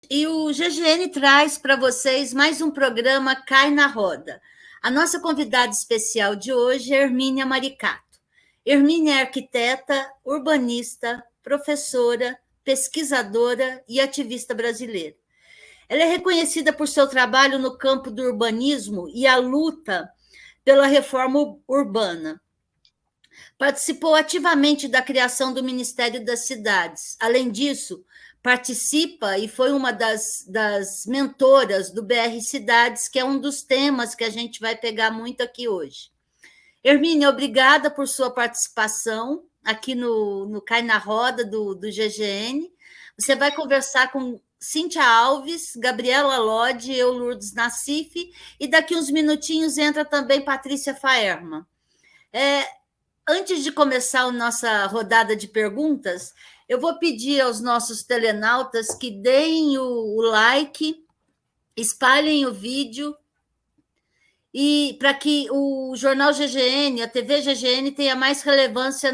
E o GGN traz para vocês mais um programa Cai na Roda. A nossa convidada especial de hoje é Hermínia Maricato. Hermínia é arquiteta, urbanista, professora, pesquisadora e ativista brasileira. Ela é reconhecida por seu trabalho no campo do urbanismo e a luta pela reforma urbana. Participou ativamente da criação do Ministério das Cidades. Além disso, participa e foi uma das mentoras do BR Cidades, que é um dos temas que a gente vai pegar muito aqui hoje. Hermínia, obrigada por sua participação aqui no Cai na Roda do GGN. Você vai conversar com Cíntia Alves, Gabriela Lodge, eu, Lourdes Nassif, e daqui uns minutinhos entra também Patrícia Faerma. Antes de começar a nossa rodada de perguntas, eu vou pedir aos nossos telenautas que deem o like, espalhem o vídeo, e para que o jornal GGN, a TV GGN, tenha mais relevância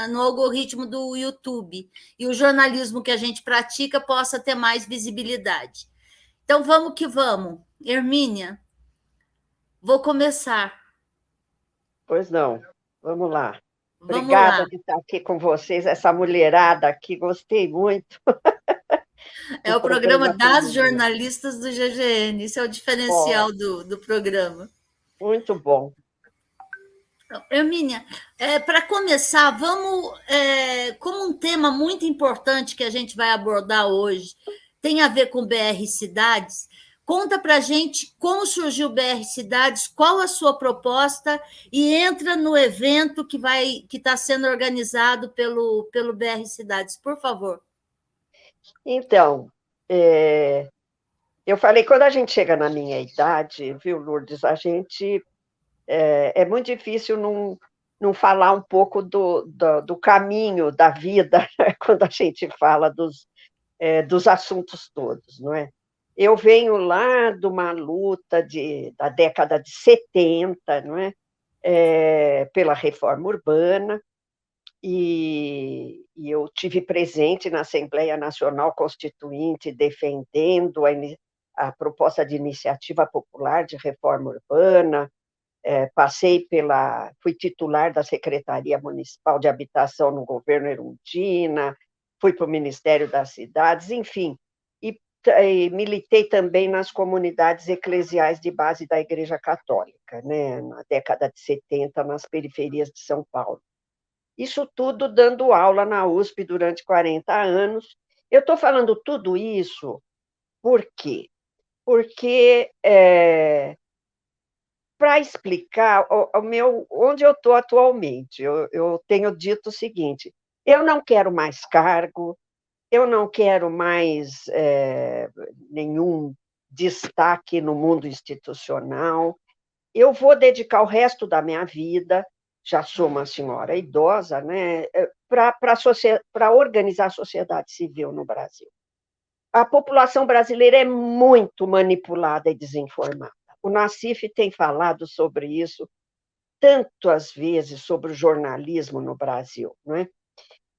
no algoritmo do YouTube e o jornalismo que a gente pratica possa ter mais visibilidade. Então, vamos que vamos. Hermínia, vou começar. Pois não, vamos lá. Vamos Obrigada lá. de estar aqui com vocês, essa mulherada aqui, gostei muito. É o programa das jornalistas do GGN, esse é o diferencial do programa. Muito bom. Hermínia, para começar, vamos, como um tema muito importante que a gente vai abordar hoje, tem a ver com BR Cidades, conta para a gente como surgiu o BR Cidades, qual a sua proposta e entra no evento que está sendo organizado pelo BR Cidades, por favor. Então, eu falei, quando a gente chega na minha idade, viu, Lourdes, a gente é muito difícil não falar um pouco do caminho da vida, né, quando a gente fala dos assuntos todos, não é? Eu venho lá de uma luta da década de 70, não é? Pela reforma urbana, e eu tive presente na Assembleia Nacional Constituinte defendendo a proposta de iniciativa popular de reforma urbana, fui titular da Secretaria Municipal de Habitação no governo Erundina, fui para o Ministério das Cidades, enfim, e militei também nas comunidades eclesiais de base da Igreja Católica, né, na década de 70, nas periferias de São Paulo. Isso tudo dando aula na USP durante 40 anos. Eu estou falando tudo isso por quê? Porque para explicar onde eu estou atualmente, eu tenho dito o seguinte: eu não quero mais cargo, eu não quero mais nenhum destaque no mundo institucional, eu vou dedicar o resto da minha vida, já sou uma senhora idosa, né, para organizar a sociedade civil no Brasil. A população brasileira é muito manipulada e desinformada. O Nassif tem falado sobre isso tantas vezes, sobre o jornalismo no Brasil, não é?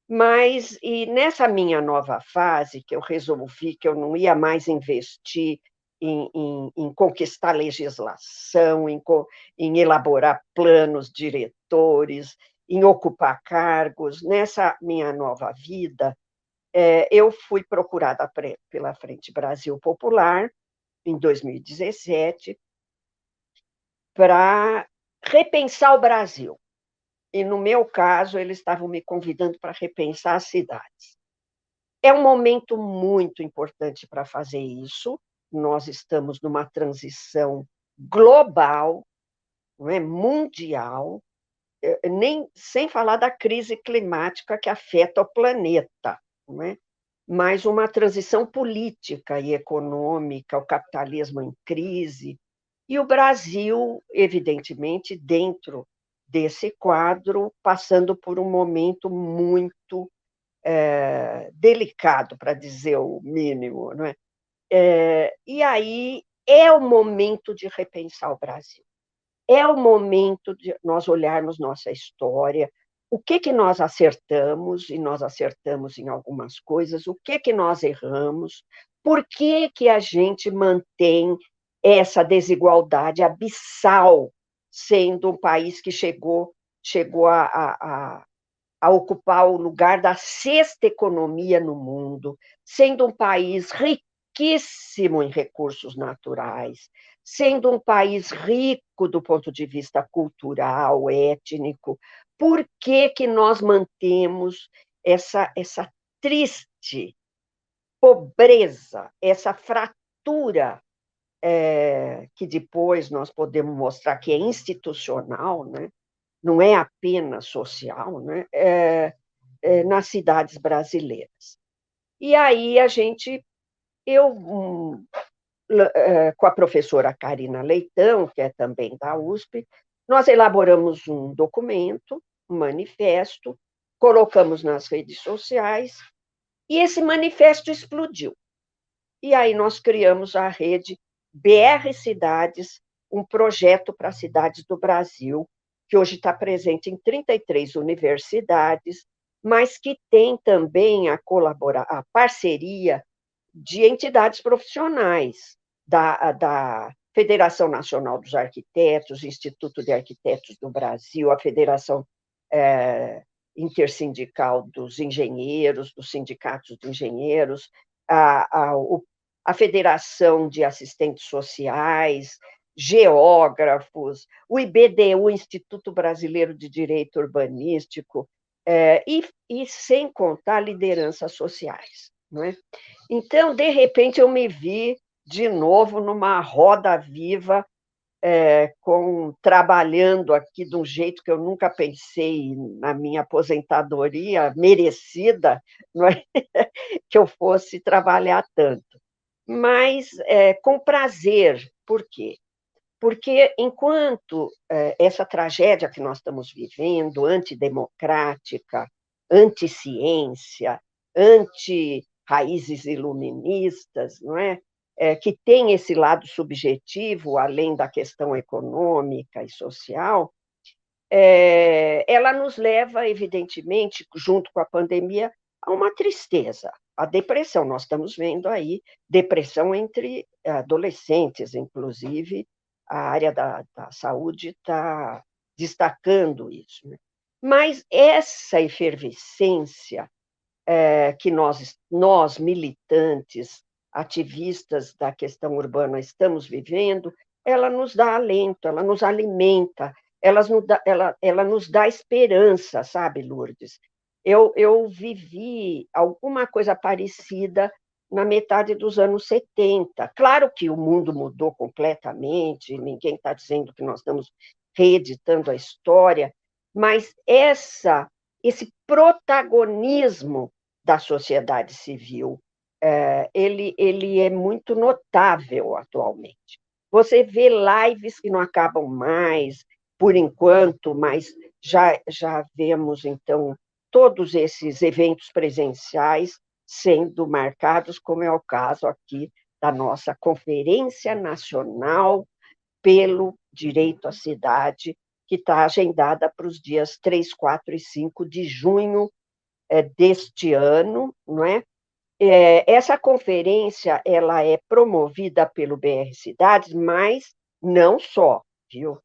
Mas, e nessa minha nova fase, que eu resolvi que eu não ia mais investir em conquistar legislação, em elaborar planos diretores, em ocupar cargos, nessa minha nova vida, eu fui procurada pela Frente Brasil Popular, em 2017, para repensar o Brasil. E, no meu caso, eles estavam me convidando para repensar as cidades. É um momento muito importante para fazer isso. Nós estamos numa transição global, não é? Mundial, sem falar da crise climática que afeta o planeta, não é? Mas uma transição política e econômica, o capitalismo em crise, e o Brasil, evidentemente, dentro desse quadro, passando por um momento muito delicado, para dizer o mínimo, não é? E aí é o momento de repensar o Brasil. É o momento de nós olharmos nossa história, o que nós acertamos, e nós acertamos em algumas coisas, o que nós erramos, por que que a gente mantém essa desigualdade abissal, sendo um país que chegou a ocupar o lugar da sexta economia no mundo, sendo um país riquíssimo em recursos naturais, sendo um país rico do ponto de vista cultural, étnico, por que que nós mantemos essa triste pobreza, essa fratura, que depois nós podemos mostrar que é institucional, né? Não é apenas social, né? Nas cidades brasileiras. E aí eu, com a professora Karina Leitão, que é também da USP, nós elaboramos um documento, um manifesto, colocamos nas redes sociais, e esse manifesto explodiu. E aí nós criamos a rede BR Cidades, um projeto para cidades do Brasil, que hoje está presente em 33 universidades, mas que tem também a parceria de entidades profissionais, da Federação Nacional dos Arquitetos, Instituto de Arquitetos do Brasil, a Federação Intersindical dos Engenheiros, dos Sindicatos de Engenheiros, a Federação de Assistentes Sociais, geógrafos, o IBDU, Instituto Brasileiro de Direito Urbanístico, e sem contar lideranças sociais. Não é? Então, de repente, eu me vi de novo numa roda viva, trabalhando aqui de um jeito que eu nunca pensei na minha aposentadoria merecida, não é? Que eu fosse trabalhar tanto. Mas com prazer. Por quê? Porque enquanto essa tragédia que nós estamos vivendo, antidemocrática, anti-ciência, anti-raízes iluministas, não é? Que tem esse lado subjetivo, além da questão econômica e social, ela nos leva, evidentemente, junto com a pandemia, a uma tristeza, a depressão. Nós estamos vendo aí depressão entre adolescentes, inclusive, a área da saúde está destacando isso. Né? Mas essa efervescência que nós, militantes, ativistas da questão urbana, estamos vivendo, ela nos dá alento, ela nos alimenta, ela nos dá esperança, sabe, Lourdes? Eu vivi alguma coisa parecida na metade dos anos 70. Claro que o mundo mudou completamente, ninguém está dizendo que nós estamos reeditando a história, mas esse protagonismo da sociedade civil, ele é muito notável atualmente. Você vê lives que não acabam mais, por enquanto, mas já vemos, então, todos esses eventos presenciais sendo marcados, como é o caso aqui da nossa Conferência Nacional pelo Direito à Cidade, que está agendada para os dias 3, 4 e 5 de junho deste ano, não é? Essa conferência ela é promovida pelo BR Cidades, mas não só, viu?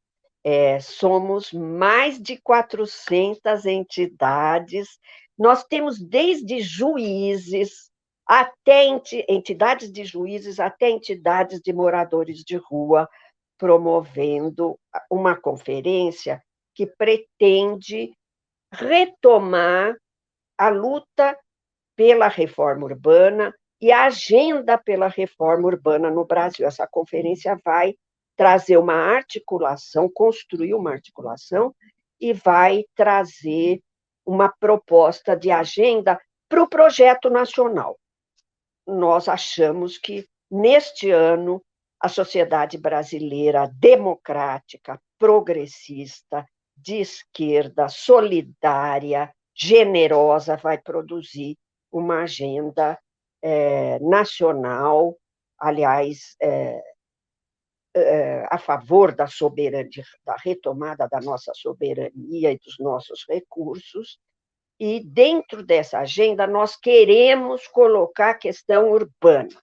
Somos mais de 400 entidades, nós temos desde juízes, até entidades de juízes, até entidades de moradores de rua, promovendo uma conferência que pretende retomar a luta pela reforma urbana e a agenda pela reforma urbana no Brasil. Essa conferência vai trazer uma articulação, construir uma articulação e vai trazer uma proposta de agenda para o projeto nacional. Nós achamos que, neste ano, a sociedade brasileira democrática, progressista, de esquerda, solidária, generosa, vai produzir uma agenda nacional, aliás, a favor da soberania, da retomada da nossa soberania e dos nossos recursos, e dentro dessa agenda nós queremos colocar a questão urbana.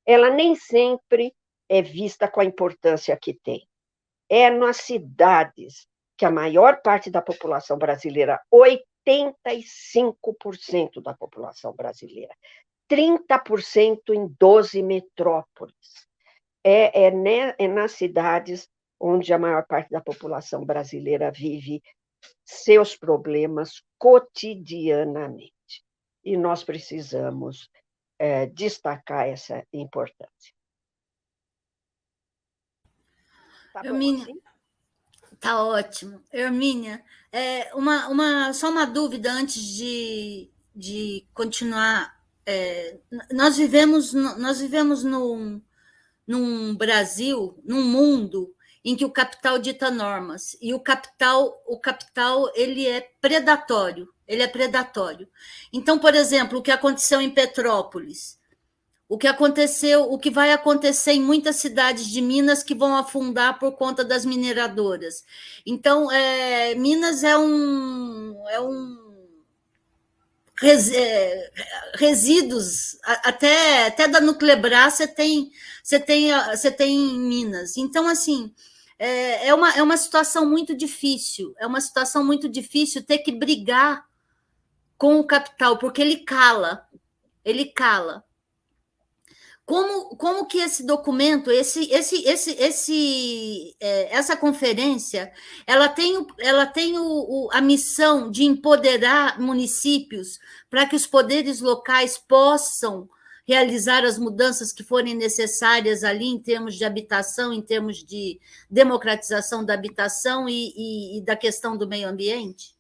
ela nem sempre é vista com a importância que tem. É nas cidades que a maior parte da população brasileira, 85% da população brasileira, 30% em 12 metrópoles. É nas cidades onde a maior parte da população brasileira vive seus problemas cotidianamente. E nós precisamos destacar essa importância. Tá bom Hermínia, assim? tá ótimo. Hermínia, só uma dúvida antes de continuar. Nós vivemos num Brasil, num mundo em que o capital dita normas e o capital ele é predatório, ele é predatório. Então, por exemplo, o que aconteceu em Petrópolis, o que aconteceu, o que vai acontecer em muitas cidades de Minas que vão afundar por conta das mineradoras. Então, Minas resíduos, até da Nuclebras você tem em Minas. Então, assim, é uma situação muito difícil, ter que brigar com o capital, porque ele cala. Como que esse documento, essa conferência, ela tem a missão de empoderar municípios para que os poderes locais possam realizar as mudanças que forem necessárias ali em termos de habitação, em termos de democratização da habitação e da questão do meio ambiente?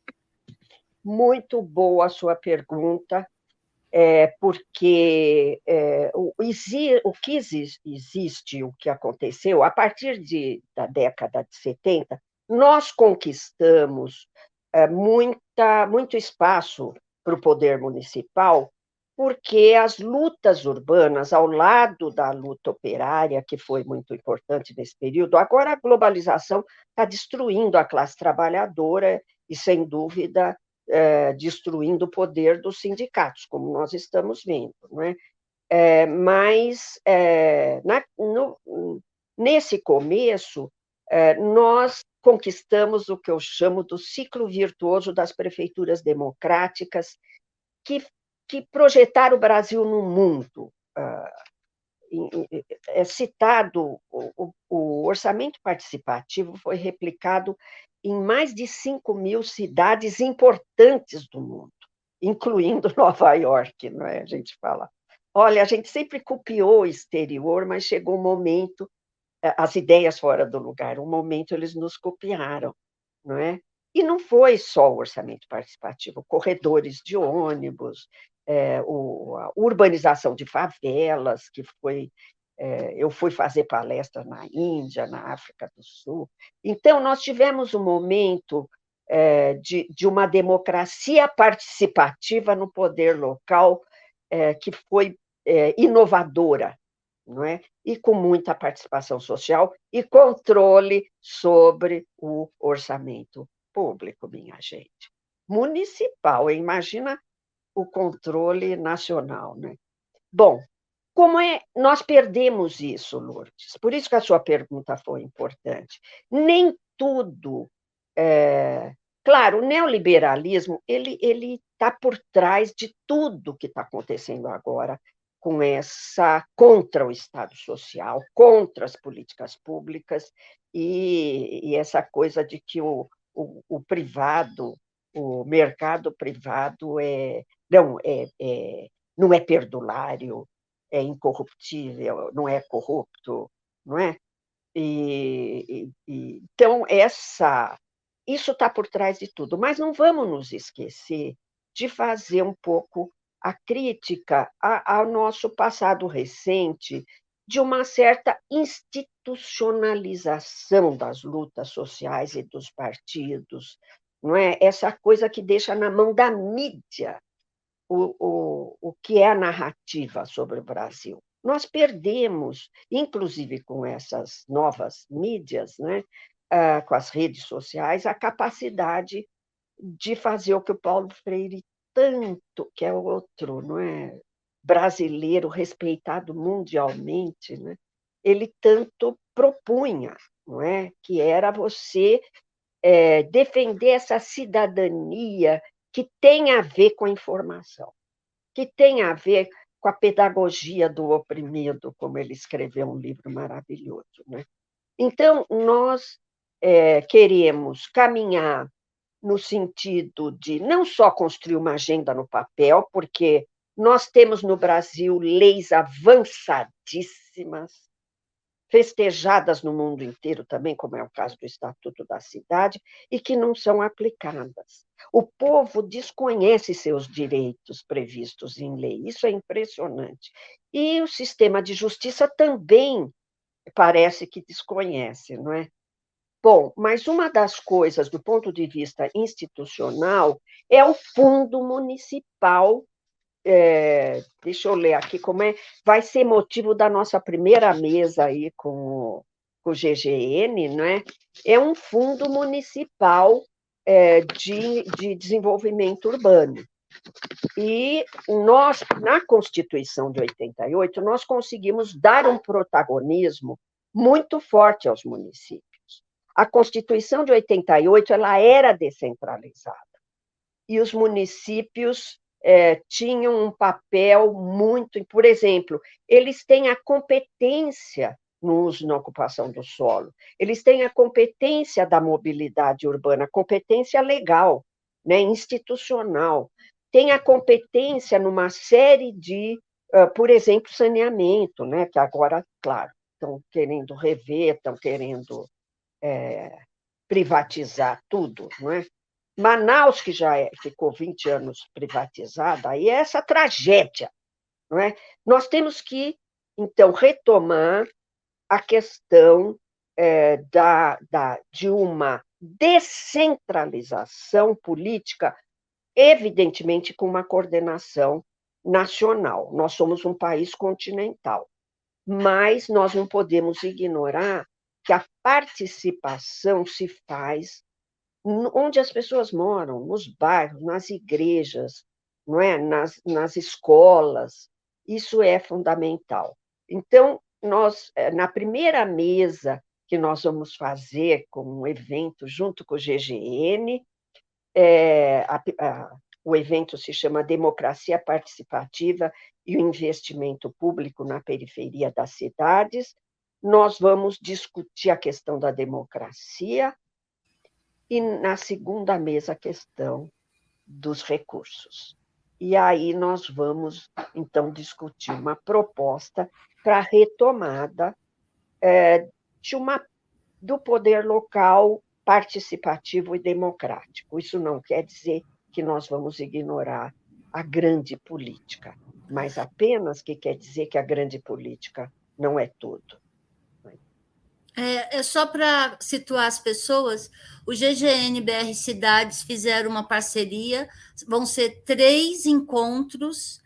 Muito boa a sua pergunta, porque o que existe, o que aconteceu, a partir da década de 70, nós conquistamos muito espaço para o poder municipal, porque as lutas urbanas, ao lado da luta operária, que foi muito importante nesse período, agora a globalização está destruindo a classe trabalhadora e, sem dúvida, destruindo o poder dos sindicatos, como nós estamos vendo. Não é? Mas, nesse começo, nós conquistamos o que eu chamo do ciclo virtuoso das prefeituras democráticas, que projetaram o Brasil no mundo. É citado, o orçamento participativo foi replicado em mais de 5.000 cidades importantes do mundo, incluindo Nova York, não é? A gente fala. Olha, a gente sempre copiou o exterior, mas chegou um momento, as ideias fora do lugar, um momento eles nos copiaram, não é? E não foi só o orçamento participativo, corredores de ônibus, a urbanização de favelas, que foi. Eu fui fazer palestra na Índia, na África do Sul. Então, nós tivemos um momento de uma democracia participativa no poder local que foi inovadora, não é? E com muita participação social e controle sobre o orçamento público, minha gente. Municipal, imagina o controle nacional, né? Bom, nós perdemos isso, Lourdes? Por isso que a sua pergunta foi importante. Nem tudo. Claro, o neoliberalismo ele está por trás de tudo que está acontecendo agora com essa contra o Estado Social, contra as políticas públicas e essa coisa de que o privado, o mercado privado não é perdulário, é incorruptível, não é corrupto, não é? Então, isso está por trás de tudo, mas não vamos nos esquecer de fazer um pouco a crítica ao nosso passado recente de uma certa institucionalização das lutas sociais e dos partidos, não é? Essa coisa que deixa na mão da mídia o que é a narrativa sobre o Brasil. Nós perdemos, inclusive com essas novas mídias, né, com as redes sociais, a capacidade de fazer o que o Paulo Freire tanto, que é outro, não é? brasileiro respeitado mundialmente, né, ele tanto propunha, não é? Que era você defender essa cidadania que tem a ver com a informação, que tem a ver com a pedagogia do oprimido, como ele escreveu um livro maravilhoso, né? Então, nós queremos caminhar no sentido de não só construir uma agenda no papel, porque nós temos no Brasil leis avançadíssimas, festejadas no mundo inteiro também, como é o caso do Estatuto da Cidade, e que não são aplicadas. O povo desconhece seus direitos previstos em lei, isso é impressionante. E o sistema de justiça também parece que desconhece, não é? Bom, mas uma das coisas, do ponto de vista institucional, é o Fundo Municipal. Deixa eu ler aqui como é. Vai ser motivo da nossa primeira mesa aí com o GGN, não é? É um fundo municipal de desenvolvimento urbano. E nós, na Constituição de 88, nós conseguimos dar um protagonismo muito forte aos municípios. A Constituição de 88 ela era descentralizada, e os municípios tinham um papel muito... Por exemplo, eles têm a competência no uso e na ocupação do solo, eles têm a competência da mobilidade urbana, competência legal, né, institucional, tem a competência numa série de, por exemplo, saneamento, né, que agora, claro, estão querendo rever, estão querendo privatizar tudo, não é? Manaus, que já ficou 20 anos privatizada, aí é essa tragédia, não é? Nós temos que, então, retomar a questão de uma descentralização política, evidentemente com uma coordenação nacional. Nós somos um país continental, mas nós não podemos ignorar que a participação se faz onde as pessoas moram, nos bairros, nas igrejas, não é? Nas escolas. Isso é fundamental. Então, nós, na primeira mesa que nós vamos fazer com um evento junto com o GGN, o evento se chama Democracia Participativa e o Investimento Público na Periferia das Cidades. Nós vamos discutir a questão da democracia e, na segunda mesa, a questão dos recursos. E aí nós vamos, então, discutir uma proposta para a retomada do poder local participativo e democrático. Isso não quer dizer que nós vamos ignorar a grande política, mas apenas que quer dizer que a grande política não é tudo. Só para situar as pessoas, o GGN BR Cidades fizeram uma parceria, vão ser 3 encontros,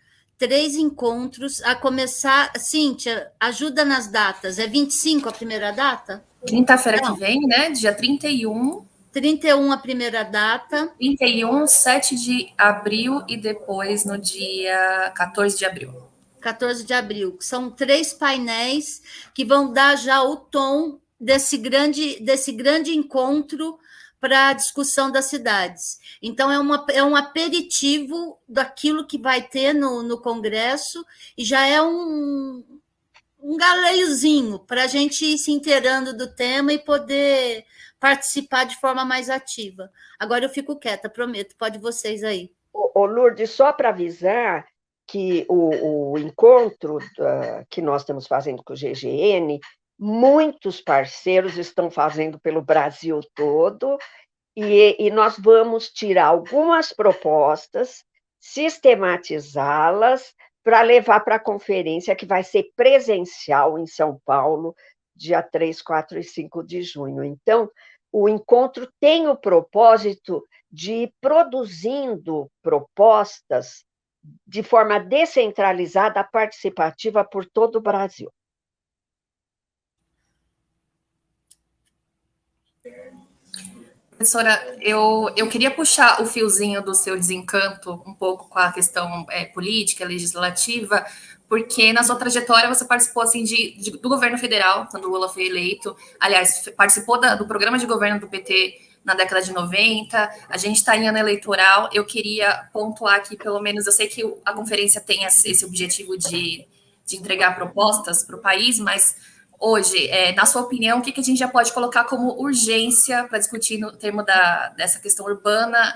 a começar... Cíntia, ajuda nas datas, é 25 a primeira data? Quinta-feira que vem, né? Dia 31. 31 a primeira data. 31, 7 de abril e depois no dia 14 de abril. 14 de abril. São 3 painéis que vão dar já o tom desse grande encontro para a discussão das cidades. Então, é um aperitivo daquilo que vai ter no Congresso e já é um galeiozinho para a gente ir se inteirando do tema e poder participar de forma mais ativa. Agora eu fico quieta, prometo. Pode vocês aí. Lourdes, só para avisar que o encontro que nós estamos fazendo com o GGN, muitos parceiros estão fazendo pelo Brasil todo, e nós vamos tirar algumas propostas, sistematizá-las, para levar para a conferência que vai ser presencial em São Paulo, dia 3, 4 e 5 de junho. Então, o encontro tem o propósito de ir produzindo propostas de forma descentralizada, participativa por todo o Brasil. Professora, eu queria puxar o fiozinho do seu desencanto um pouco com a questão política, legislativa, porque na sua trajetória você participou assim do governo federal, quando o Lula foi eleito. Aliás, participou do programa de governo do PT na década de 90. A gente está em ano eleitoral. Eu queria pontuar aqui, pelo menos, eu sei que a conferência tem esse objetivo de entregar propostas para o país, mas hoje, na sua opinião, o que a gente já pode colocar como urgência para discutir no termo dessa questão urbana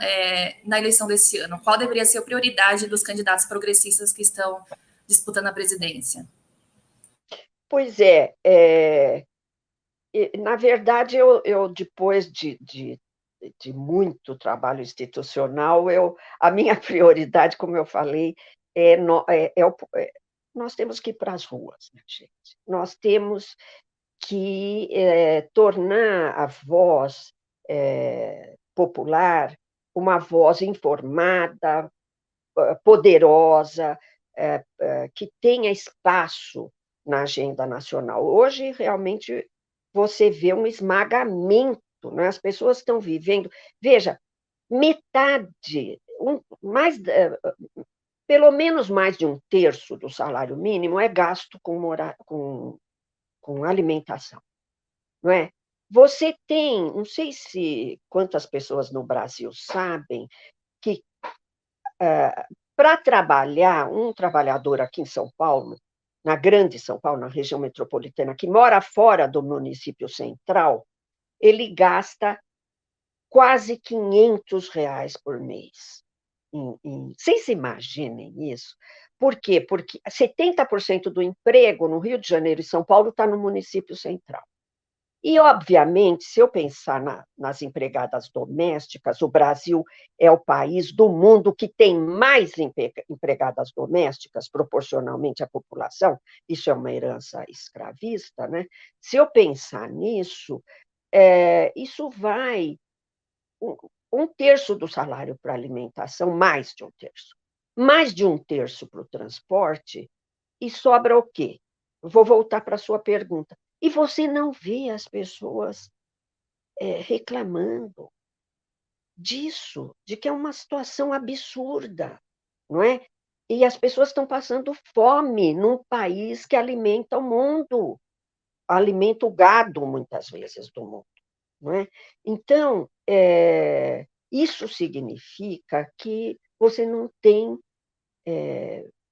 na eleição desse ano? Qual deveria ser a prioridade dos candidatos progressistas que estão disputando a presidência? Pois na verdade, eu depois de muito trabalho institucional, a minha prioridade, como eu falei, nós temos que ir para as ruas, né, gente? Nós temos que tornar a voz popular uma voz informada, poderosa, que tenha espaço na agenda nacional. Hoje, realmente, você vê um esmagamento, né? As pessoas estão vivendo. Veja, metade, pelo menos mais de um terço do salário mínimo é gasto com alimentação, não é? Você tem, não sei se quantas pessoas no Brasil sabem que para trabalhar, um trabalhador aqui em São Paulo, na grande São Paulo, na região metropolitana, que mora fora do município central, ele gasta quase R$ 500 por mês. Vocês imaginem isso? Por quê? Porque 70% do emprego no Rio de Janeiro e São Paulo está no município central. E, obviamente, se eu pensar nas empregadas domésticas, o Brasil é o país do mundo que tem mais empregadas domésticas proporcionalmente à população, isso é uma herança escravista, né? Se eu pensar nisso, isso vai um terço do salário para alimentação, mais de um terço para o transporte, e sobra o quê? Vou voltar para a sua pergunta. E você não vê as pessoas reclamando disso, de que é uma situação absurda, não é? E as pessoas estão passando fome num país que alimenta o mundo, alimenta o gado, muitas vezes, do mundo, não é? Então, isso significa que você não tem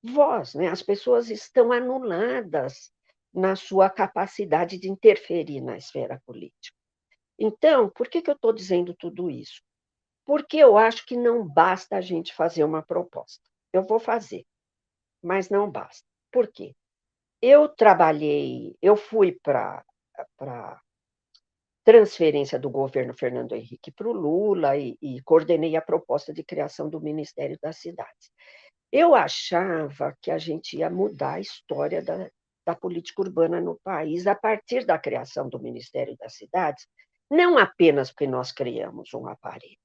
voz, né? As pessoas estão anuladas na sua capacidade de interferir na esfera política. Então, por que eu estou dizendo tudo isso? Porque eu acho que não basta a gente fazer uma proposta. Eu vou fazer, mas não basta. Por quê? Eu fui para a transferência do governo Fernando Henrique para o Lula e coordenei a proposta de criação do Ministério das Cidades. Eu achava que a gente ia mudar a história da política urbana no país a partir da criação do Ministério das Cidades, não apenas porque nós criamos um aparelho,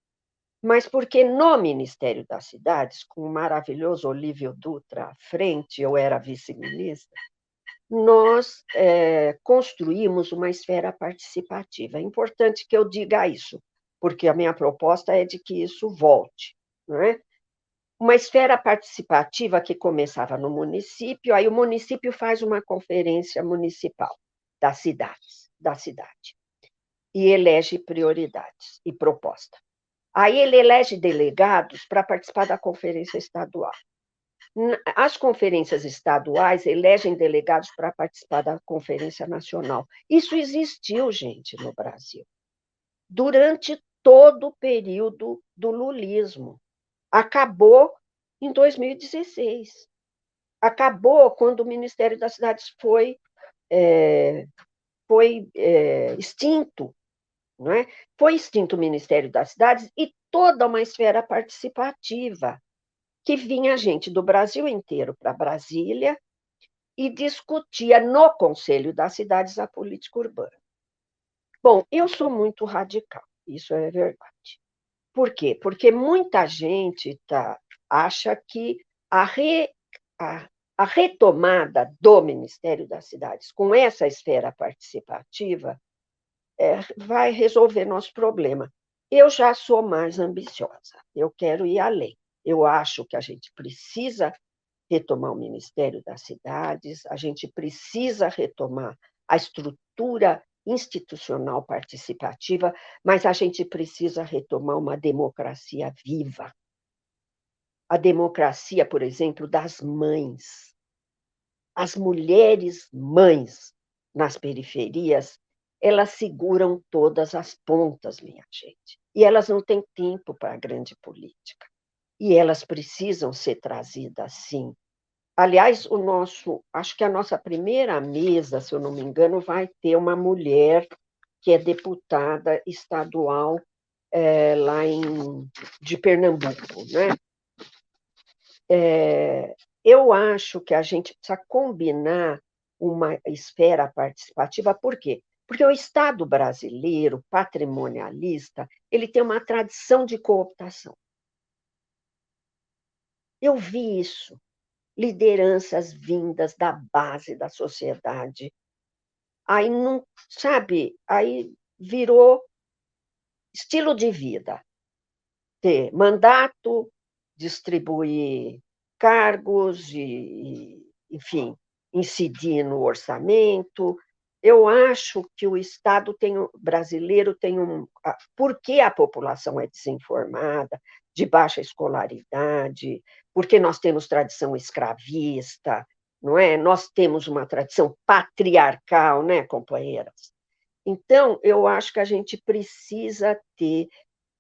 mas porque no Ministério das Cidades, com o maravilhoso Olívio Dutra à frente, eu era vice-ministra, nós construímos uma esfera participativa. É importante que eu diga isso, porque a minha proposta é de que isso volte, não é? Uma esfera participativa que começava no município, aí o município faz uma conferência municipal da cidade, e elege prioridades e proposta. Aí ele elege delegados para participar da conferência estadual. As conferências estaduais elegem delegados para participar da conferência nacional. Isso existiu, gente, no Brasil, durante todo o período do lulismo. Acabou em 2016. Acabou quando o Ministério das Cidades foi extinto, não é? Foi extinto o Ministério das Cidades e toda uma esfera participativa, que vinha gente do Brasil inteiro para Brasília e discutia no Conselho das Cidades a política urbana. Bom, eu sou muito radical, isso é verdade. Por quê? Porque muita gente acha que a retomada do Ministério das Cidades com essa esfera participativa vai resolver nosso problema. Eu já sou mais ambiciosa, eu quero ir além. Eu acho que a gente precisa retomar o Ministério das Cidades, a gente precisa retomar a estrutura institucional participativa, mas a gente precisa retomar uma democracia viva. A democracia, por exemplo, das mães. As mulheres mães nas periferias, elas seguram todas as pontas, minha gente. E elas não têm tempo para a grande política. E elas precisam ser trazidas, sim. Aliás, acho que a nossa primeira mesa, se eu não me engano, vai ter uma mulher que é deputada estadual lá de Pernambuco, né? Eu acho que a gente precisa combinar uma esfera participativa, por quê? Porque o Estado brasileiro, patrimonialista, ele tem uma tradição de cooptação. Eu vi isso, lideranças vindas da base da sociedade. Aí não, sabe, aí virou estilo de vida, ter mandato, distribuir cargos enfim, incidir no orçamento. Eu acho que o Estado brasileiro tem porque a população é desinformada, de baixa escolaridade, porque nós temos tradição escravista, não é? Nós temos uma tradição patriarcal, né, companheiras? Então, eu acho que a gente precisa ter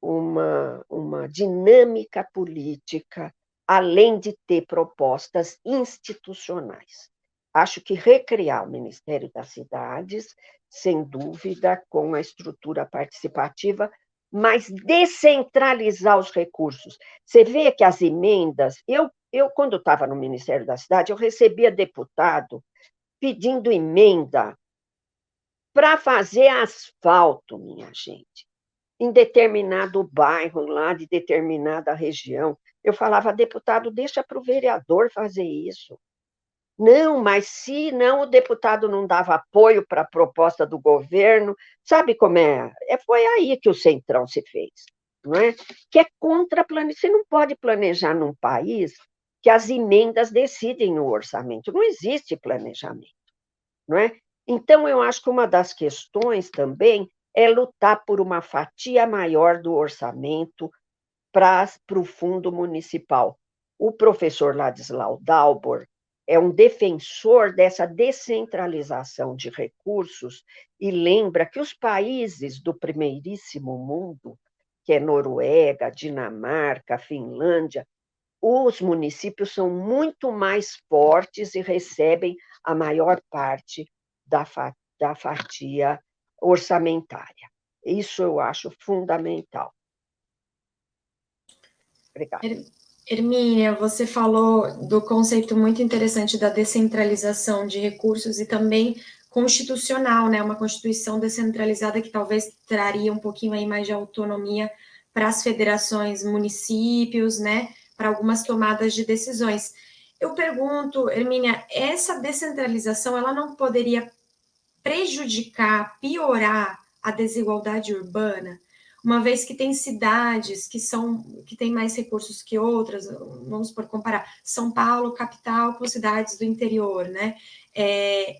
uma dinâmica política, além de ter propostas institucionais. Acho que recriar o Ministério das Cidades, sem dúvida, com a estrutura participativa, mas descentralizar os recursos. Você vê que as emendas... Quando estava no Ministério da Cidade, eu recebia deputado pedindo emenda para fazer asfalto, minha gente, em determinado bairro, lá de determinada região. Eu falava, deputado, deixa para o vereador fazer isso. Não, mas se não, o deputado não dava apoio para a proposta do governo. Sabe como é? Foi aí que o Centrão se fez, não é? Que é contra planejar. Você não pode planejar num país que as emendas decidem o orçamento. Não existe planejamento, não é? Então, eu acho que uma das questões também é lutar por uma fatia maior do orçamento para o fundo municipal. O professor Ladislau Dalbor é um defensor dessa descentralização de recursos e lembra que os países do primeiríssimo mundo, que é Noruega, Dinamarca, Finlândia, os municípios são muito mais fortes e recebem a maior parte da fatia orçamentária. Isso eu acho fundamental. Obrigada. Hermínia, você falou do conceito muito interessante da descentralização de recursos e também constitucional, né? Uma Constituição descentralizada que talvez traria um pouquinho aí mais de autonomia para as federações, municípios, né? Para algumas tomadas de decisões. Eu pergunto, Hermínia, essa descentralização, ela não poderia prejudicar, piorar a desigualdade urbana? Uma vez que tem cidades que têm mais recursos que outras, vamos por comparar São Paulo, capital, com cidades do interior, né?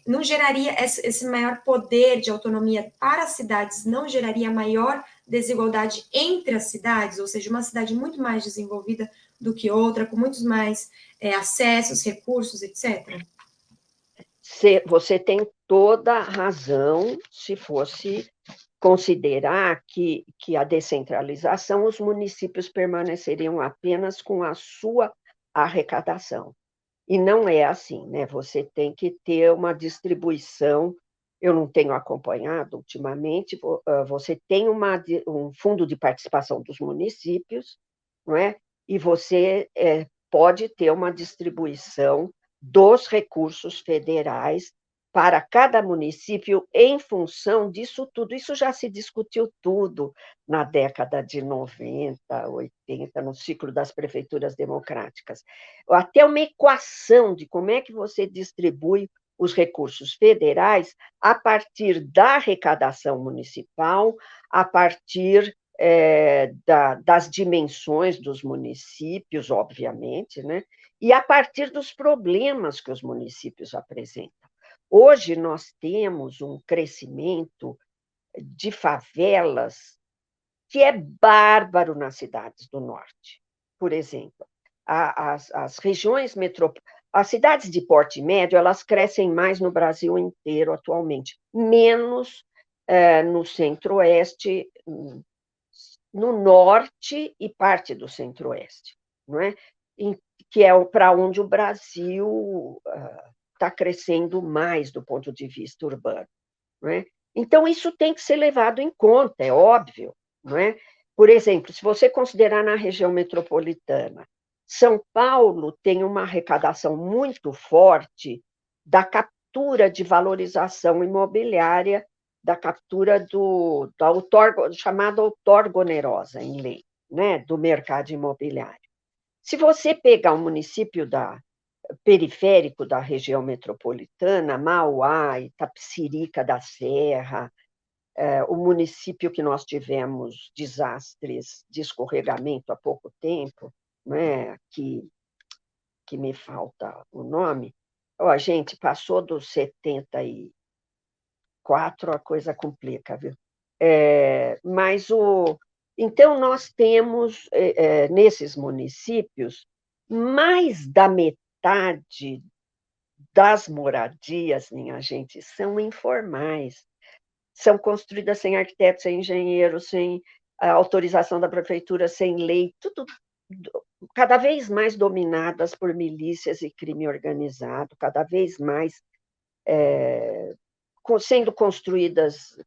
Não geraria esse maior poder de autonomia para as cidades, não geraria maior desigualdade entre as cidades, ou seja, uma cidade muito mais desenvolvida do que outra, com muitos mais acessos, recursos, etc.? Você tem toda a razão se fosse considerar que a descentralização, os municípios permaneceriam apenas com a sua arrecadação. E não é assim, né? Você tem que ter uma distribuição. Eu não tenho acompanhado ultimamente, você tem um fundo de participação dos municípios, não é? E você pode ter uma distribuição dos recursos federais para cada município em função disso tudo. Isso já se discutiu tudo na década de 90, 80, no ciclo das prefeituras democráticas. Até uma equação de como é que você distribui os recursos federais a partir da arrecadação municipal, a partir das dimensões dos municípios, obviamente, né? E a partir dos problemas que os municípios apresentam. Hoje nós temos um crescimento de favelas que é bárbaro nas cidades do norte. Por exemplo, as regiões metropolitanas, as cidades de porte médio, elas crescem mais no Brasil inteiro atualmente, menos no centro-oeste, no norte e parte do centro-oeste, não é? Que é para onde o Brasil está crescendo mais do ponto de vista urbano, não é? Então, isso tem que ser levado em conta, é óbvio, não é? Por exemplo, se você considerar na região metropolitana, São Paulo tem uma arrecadação muito forte da captura de valorização imobiliária, da captura da chamada outorga onerosa em lei, né, do mercado imobiliário. Se você pegar o município periférico da região metropolitana, Mauá, Itapecerica da Serra, o município que nós tivemos desastres de escorregamento há pouco tempo, né, que me falta o nome, a gente passou dos 74, a coisa complica, viu? Então, nós temos, nesses municípios, mais da metade das moradias, minha gente, são informais, são construídas sem arquiteto, sem engenheiro, sem autorização da prefeitura, sem lei, tudo cada vez mais dominadas por milícias e crime organizado, cada vez mais sendo construídas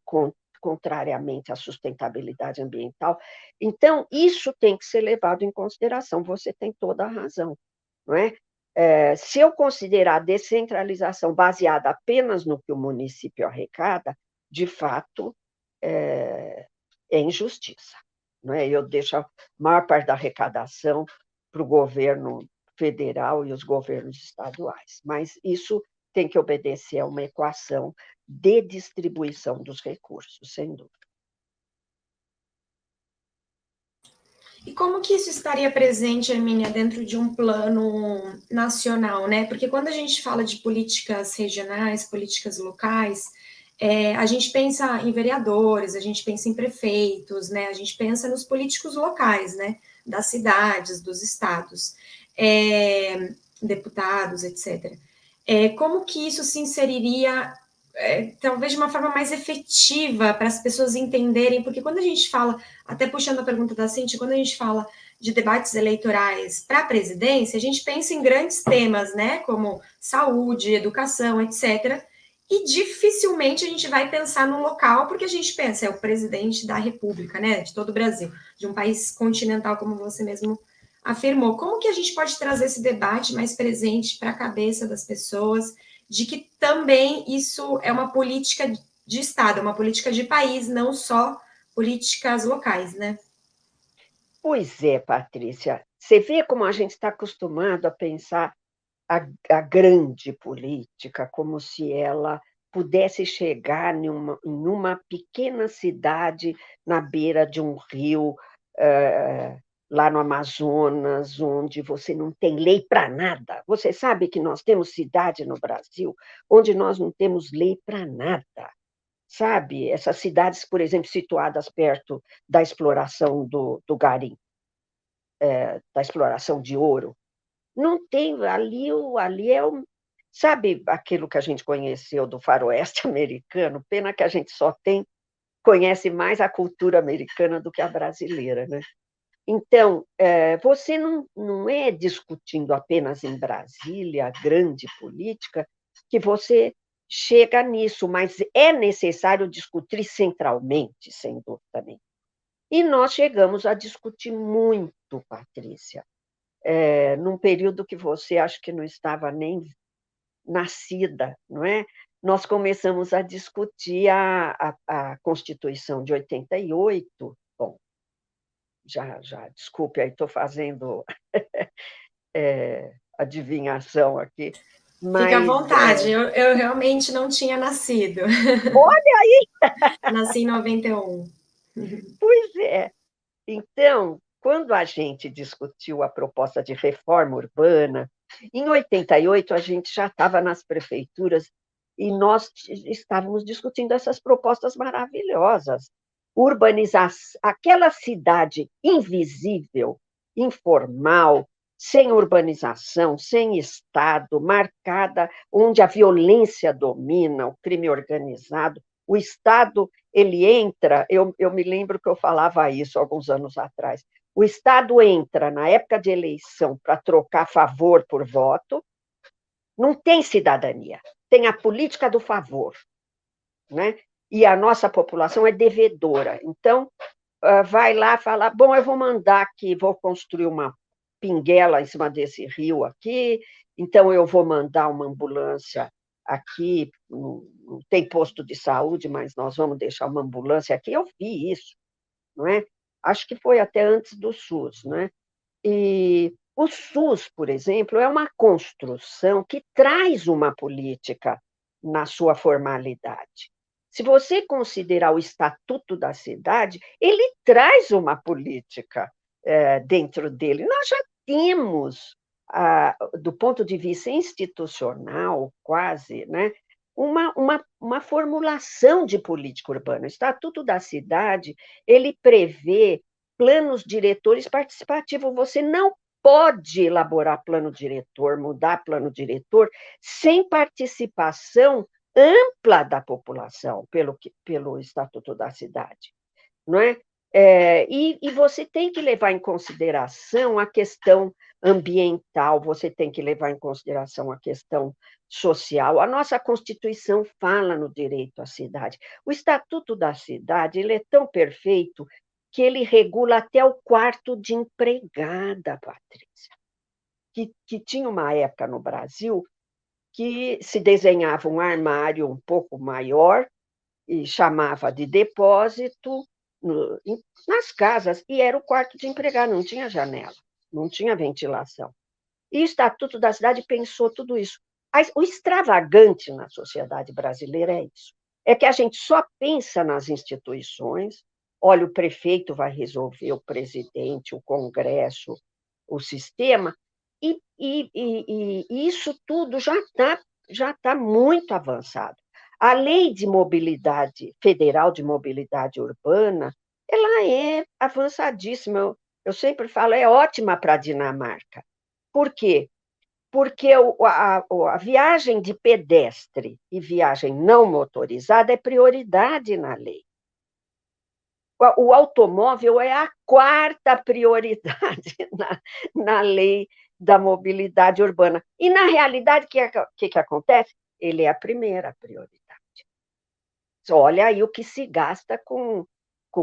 contrariamente à sustentabilidade ambiental. Então, isso tem que ser levado em consideração, você tem toda a razão, não é? Se eu considerar a descentralização baseada apenas no que o município arrecada, de fato, é injustiça, não é? Eu deixo a maior parte da arrecadação para o governo federal e os governos estaduais, mas isso tem que obedecer a uma equação de distribuição dos recursos, sem dúvida. E como que isso estaria presente, Hermínia, dentro de um plano nacional, né? Porque quando a gente fala de políticas regionais, políticas locais, a gente pensa em vereadores, a gente pensa em prefeitos, né? A gente pensa nos políticos locais, né? Das cidades, dos estados, deputados, etc. Como que isso se inseriria, talvez de uma forma mais efetiva para as pessoas entenderem? Porque quando a gente fala, até puxando a pergunta da Cintia, quando a gente fala de debates eleitorais para a presidência, a gente pensa em grandes temas, né? Como saúde, educação, etc., e dificilmente a gente vai pensar no local, porque a gente pensa, é o presidente da República, né, de todo o Brasil, de um país continental, como você mesmo afirmou. Como que a gente pode trazer esse debate mais presente para a cabeça das pessoas, de que também isso é uma política de Estado, é uma política de país, não só políticas locais, né? Pois é, Patrícia. Você vê como a gente está acostumado a pensar a grande política, como se ela pudesse chegar em uma pequena cidade na beira de um rio, lá no Amazonas, onde você não tem lei para nada. Você sabe que nós temos cidade no Brasil onde nós não temos lei para nada. Sabe? Essas cidades, por exemplo, situadas perto da exploração do garimpo, da exploração de ouro, não tem, ali é sabe aquilo que a gente conheceu do faroeste americano? Pena que a gente conhece mais a cultura americana do que a brasileira, né? Então, você não é discutindo apenas em Brasília, a grande política, que você chega nisso, mas é necessário discutir centralmente, sem dúvida nenhuma. E nós chegamos a discutir muito, Patrícia, num período que você acho que não estava nem nascida, não é? Nós começamos a discutir a Constituição de 88. Bom, já desculpe, aí estou fazendo adivinhação aqui. Mas, fica à vontade, eu realmente não tinha nascido. Olha aí! Nasci em 91. Pois é. Então, quando a gente discutiu a proposta de reforma urbana, em 88 a gente já estava nas prefeituras e nós estávamos discutindo essas propostas maravilhosas. Urbanização, aquela cidade invisível, informal, sem urbanização, sem Estado, marcada, onde a violência domina, o crime organizado, o Estado ele entra, eu me lembro que eu falava isso alguns anos atrás, o Estado entra na época de eleição para trocar favor por voto, não tem cidadania, tem a política do favor, né? E a nossa população é devedora. Então, vai lá falar, bom, eu vou mandar aqui, vou construir uma pinguela em cima desse rio aqui, então eu vou mandar uma ambulância aqui, não tem posto de saúde, mas nós vamos deixar uma ambulância aqui. Eu vi isso, não é? Acho que foi até antes do SUS, né? E o SUS, por exemplo, é uma construção que traz uma política na sua formalidade. Se você considerar o Estatuto da Cidade, ele traz uma política dentro dele. Nós já temos, do ponto de vista institucional, quase, né, uma formulação de política urbana. O Estatuto da Cidade, ele prevê planos diretores participativos. Você não pode elaborar plano diretor, mudar plano diretor, sem participação ampla da população pelo Estatuto da Cidade, não é? E você tem que levar em consideração a questão ambiental, você tem que levar em consideração a questão social. A nossa Constituição fala no direito à cidade. O Estatuto da Cidade ele é tão perfeito que ele regula até o quarto de empregada, Patrícia. Que tinha uma época no Brasil que se desenhava um armário um pouco maior e chamava de depósito nas casas, e era o quarto de empregado, não tinha janela, não tinha ventilação. E o Estatuto da Cidade pensou tudo isso. O extravagante na sociedade brasileira é isso. É que a gente só pensa nas instituições, olha, o prefeito vai resolver, o presidente, o Congresso, o sistema, e isso tudo já tá muito avançado. A lei de mobilidade, federal de mobilidade urbana, ela é avançadíssima. Eu sempre falo, é ótima para a Dinamarca. Por quê? Porque a viagem de pedestre e viagem não motorizada é prioridade na lei. O automóvel é a quarta prioridade na lei da mobilidade urbana. E, na realidade, o que acontece? Ele é a primeira prioridade. Olha aí o que se gasta com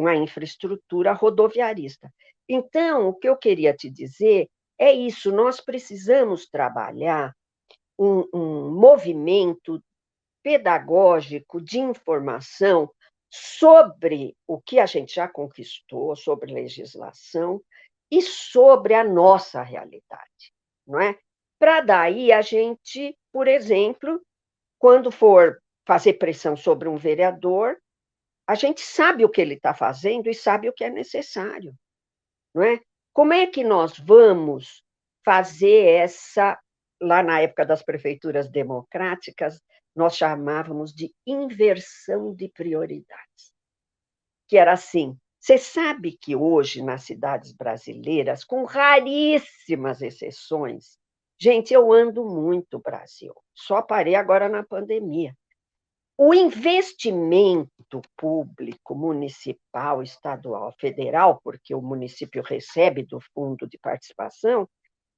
a infraestrutura rodoviarista. Então, o que eu queria te dizer é isso, nós precisamos trabalhar um movimento pedagógico de informação sobre o que a gente já conquistou, sobre legislação e sobre a nossa realidade, não é? Para daí a gente, por exemplo, quando for fazer pressão sobre um vereador, a gente sabe o que ele está fazendo e sabe o que é necessário, não é? Como é que nós vamos fazer essa, lá na época das prefeituras democráticas, nós chamávamos de inversão de prioridades, que era assim, você sabe que hoje nas cidades brasileiras, com raríssimas exceções, gente, eu ando muito Brasil, só parei agora na pandemia. O investimento público, municipal, estadual, federal, porque o município recebe do fundo de participação,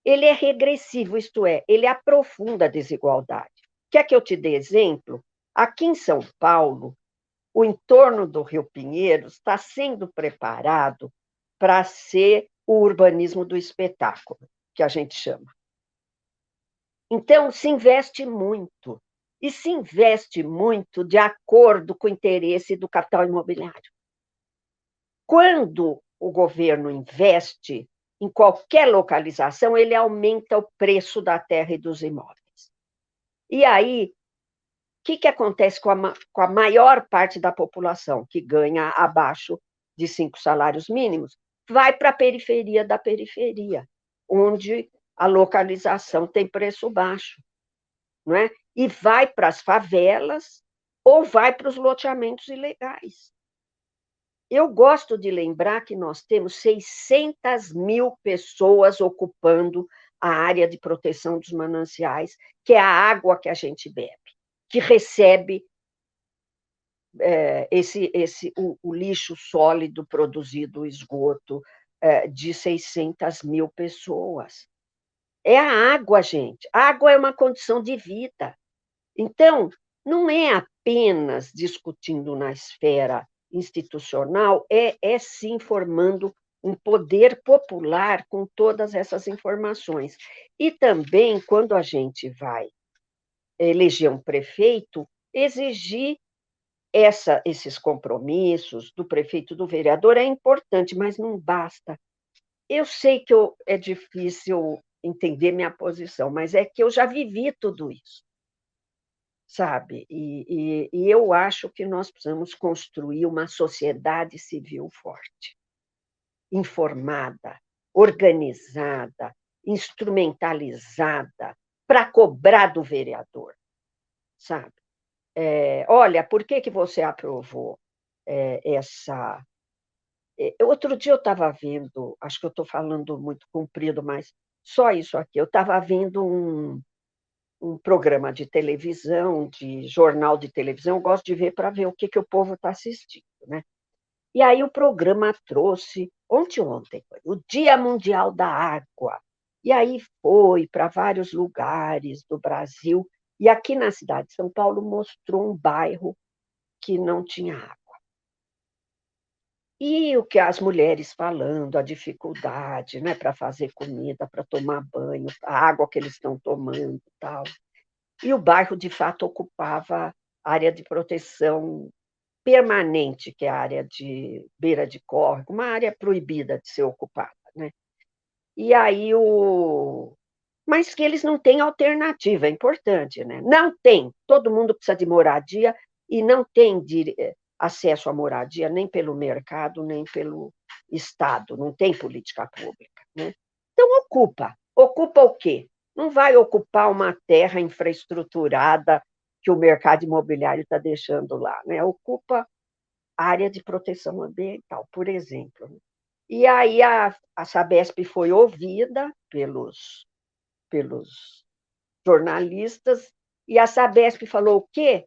ele é regressivo, isto é, ele aprofunda a desigualdade. Quer que eu te dê exemplo? Aqui em São Paulo, o entorno do Rio Pinheiros está sendo preparado para ser o urbanismo do espetáculo, que a gente chama. Então, se investe muito. E se investe muito de acordo com o interesse do capital imobiliário. Quando o governo investe em qualquer localização, ele aumenta o preço da terra e dos imóveis. E aí, o que acontece com a maior parte da população que ganha abaixo de 5 salários mínimos? vai para a periferia da periferia, onde a localização tem preço baixo, não é? E vai para as favelas ou vai para os loteamentos ilegais. Eu gosto de lembrar que nós temos 600 mil pessoas ocupando a área de proteção dos mananciais, que é a água que a gente bebe, que recebe o lixo sólido produzido, o esgoto, de 600 mil pessoas. É a água, gente. A água é uma condição de vida. Então, não é apenas discutindo na esfera institucional, é sim formando um poder popular com todas essas informações. E também, quando a gente vai eleger um prefeito, exigir esses compromissos do prefeito e do vereador é importante, mas não basta. Eu sei que é difícil entender minha posição, mas é que eu já vivi tudo isso, sabe? E eu acho que nós precisamos construir uma sociedade civil forte, informada, organizada, instrumentalizada, para cobrar do vereador, sabe? Olha, por que você aprovou essa... Outro dia eu estava vendo, acho que eu estou falando muito comprido, mas só isso aqui, eu estava vendo um programa de televisão, de jornal de televisão, eu gosto de ver para ver o que o povo está assistindo, né? E aí o programa trouxe, ontem, o Dia Mundial da Água, e aí foi para vários lugares do Brasil, e aqui na cidade de São Paulo mostrou um bairro que não tinha água. E o que as mulheres falando, a dificuldade, né, para fazer comida, para tomar banho, a água que eles estão tomando e tal. E o bairro, de fato, ocupava área de proteção permanente, que é a área de beira de córrego, uma área proibida de ser ocupada, né? E aí mas que eles não têm alternativa, é importante, né? Não tem, todo mundo precisa de moradia e não tem acesso à moradia nem pelo mercado, nem pelo Estado, não tem política pública, né? Então ocupa o quê? Não vai ocupar uma terra infraestruturada que o mercado imobiliário está deixando lá, né? Ocupa área de proteção ambiental, por exemplo. E aí a Sabesp foi ouvida pelos jornalistas, e a Sabesp falou o quê?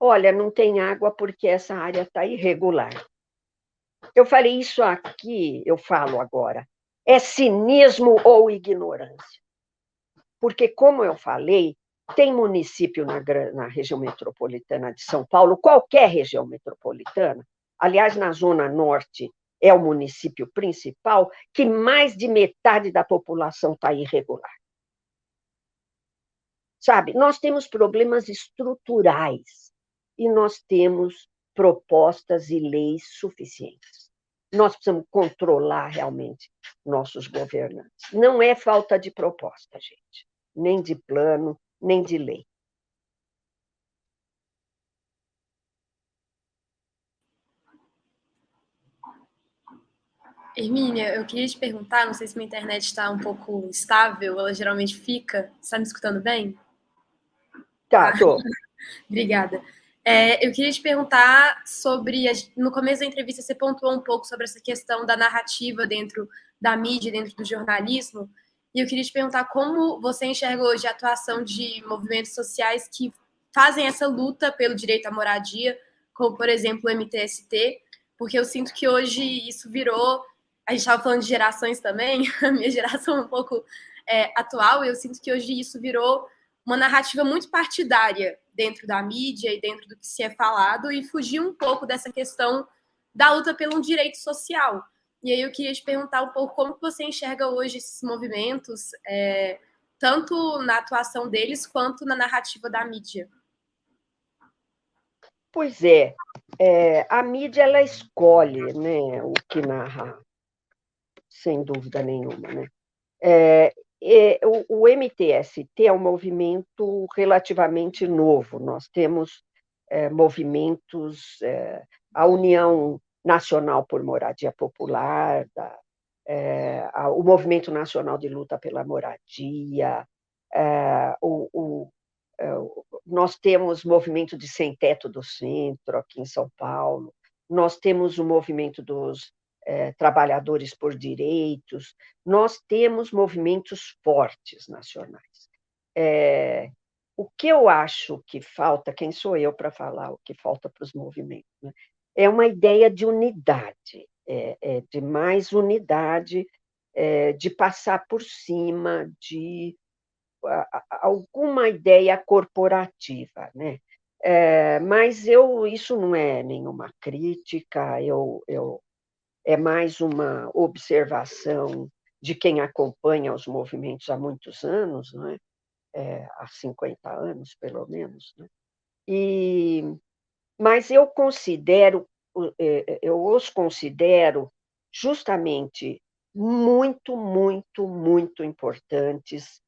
Olha, não tem água porque essa área está irregular. Eu falei, isso aqui, eu falo agora, é cinismo ou ignorância? Porque, como eu falei, tem município na região metropolitana de São Paulo, qualquer região metropolitana, aliás, na Zona Norte é o município principal, que mais de metade da população está irregular. Sabe, nós temos problemas estruturais e nós temos propostas e leis suficientes. Nós precisamos controlar realmente nossos governantes. Não é falta de proposta, gente, nem de plano, nem de lei. Hermínia, eu queria te perguntar, não sei se minha internet está um pouco instável, ela geralmente fica. Você está me escutando bem? Tá, tô. Obrigada. Eu queria te perguntar sobre... No começo da entrevista, você pontuou um pouco sobre essa questão da narrativa dentro da mídia, dentro do jornalismo, e eu queria te perguntar como você enxerga hoje a atuação de movimentos sociais que fazem essa luta pelo direito à moradia, como, por exemplo, o MTST, porque eu sinto que hoje isso virou... A gente estava falando de gerações também, a minha geração é um pouco atual, e eu sinto que hoje isso virou uma narrativa muito partidária dentro da mídia e dentro do que se é falado, e fugir um pouco dessa questão da luta pelo direito social. E aí eu queria te perguntar um pouco como você enxerga hoje esses movimentos, tanto na atuação deles, quanto na narrativa da mídia. Pois é, a mídia ela escolhe, né, o que narrar, sem dúvida nenhuma, né? O MTST é um movimento relativamente novo. Nós temos movimentos, a União Nacional por Moradia Popular, o Movimento Nacional de Luta pela Moradia, nós temos o movimento de Sem Teto do Centro, aqui em São Paulo, nós temos o movimento dos trabalhadores por direitos, nós temos movimentos fortes nacionais. O que eu acho que falta, quem sou eu para falar o que falta para os movimentos, né? É uma ideia de unidade, de mais unidade, de passar por cima de alguma ideia corporativa, né? Mas isso não é nenhuma crítica, é mais uma observação de quem acompanha os movimentos há muitos anos, não é? Há 50 anos, pelo menos, né? Mas eu os considero justamente muito, muito, muito importantes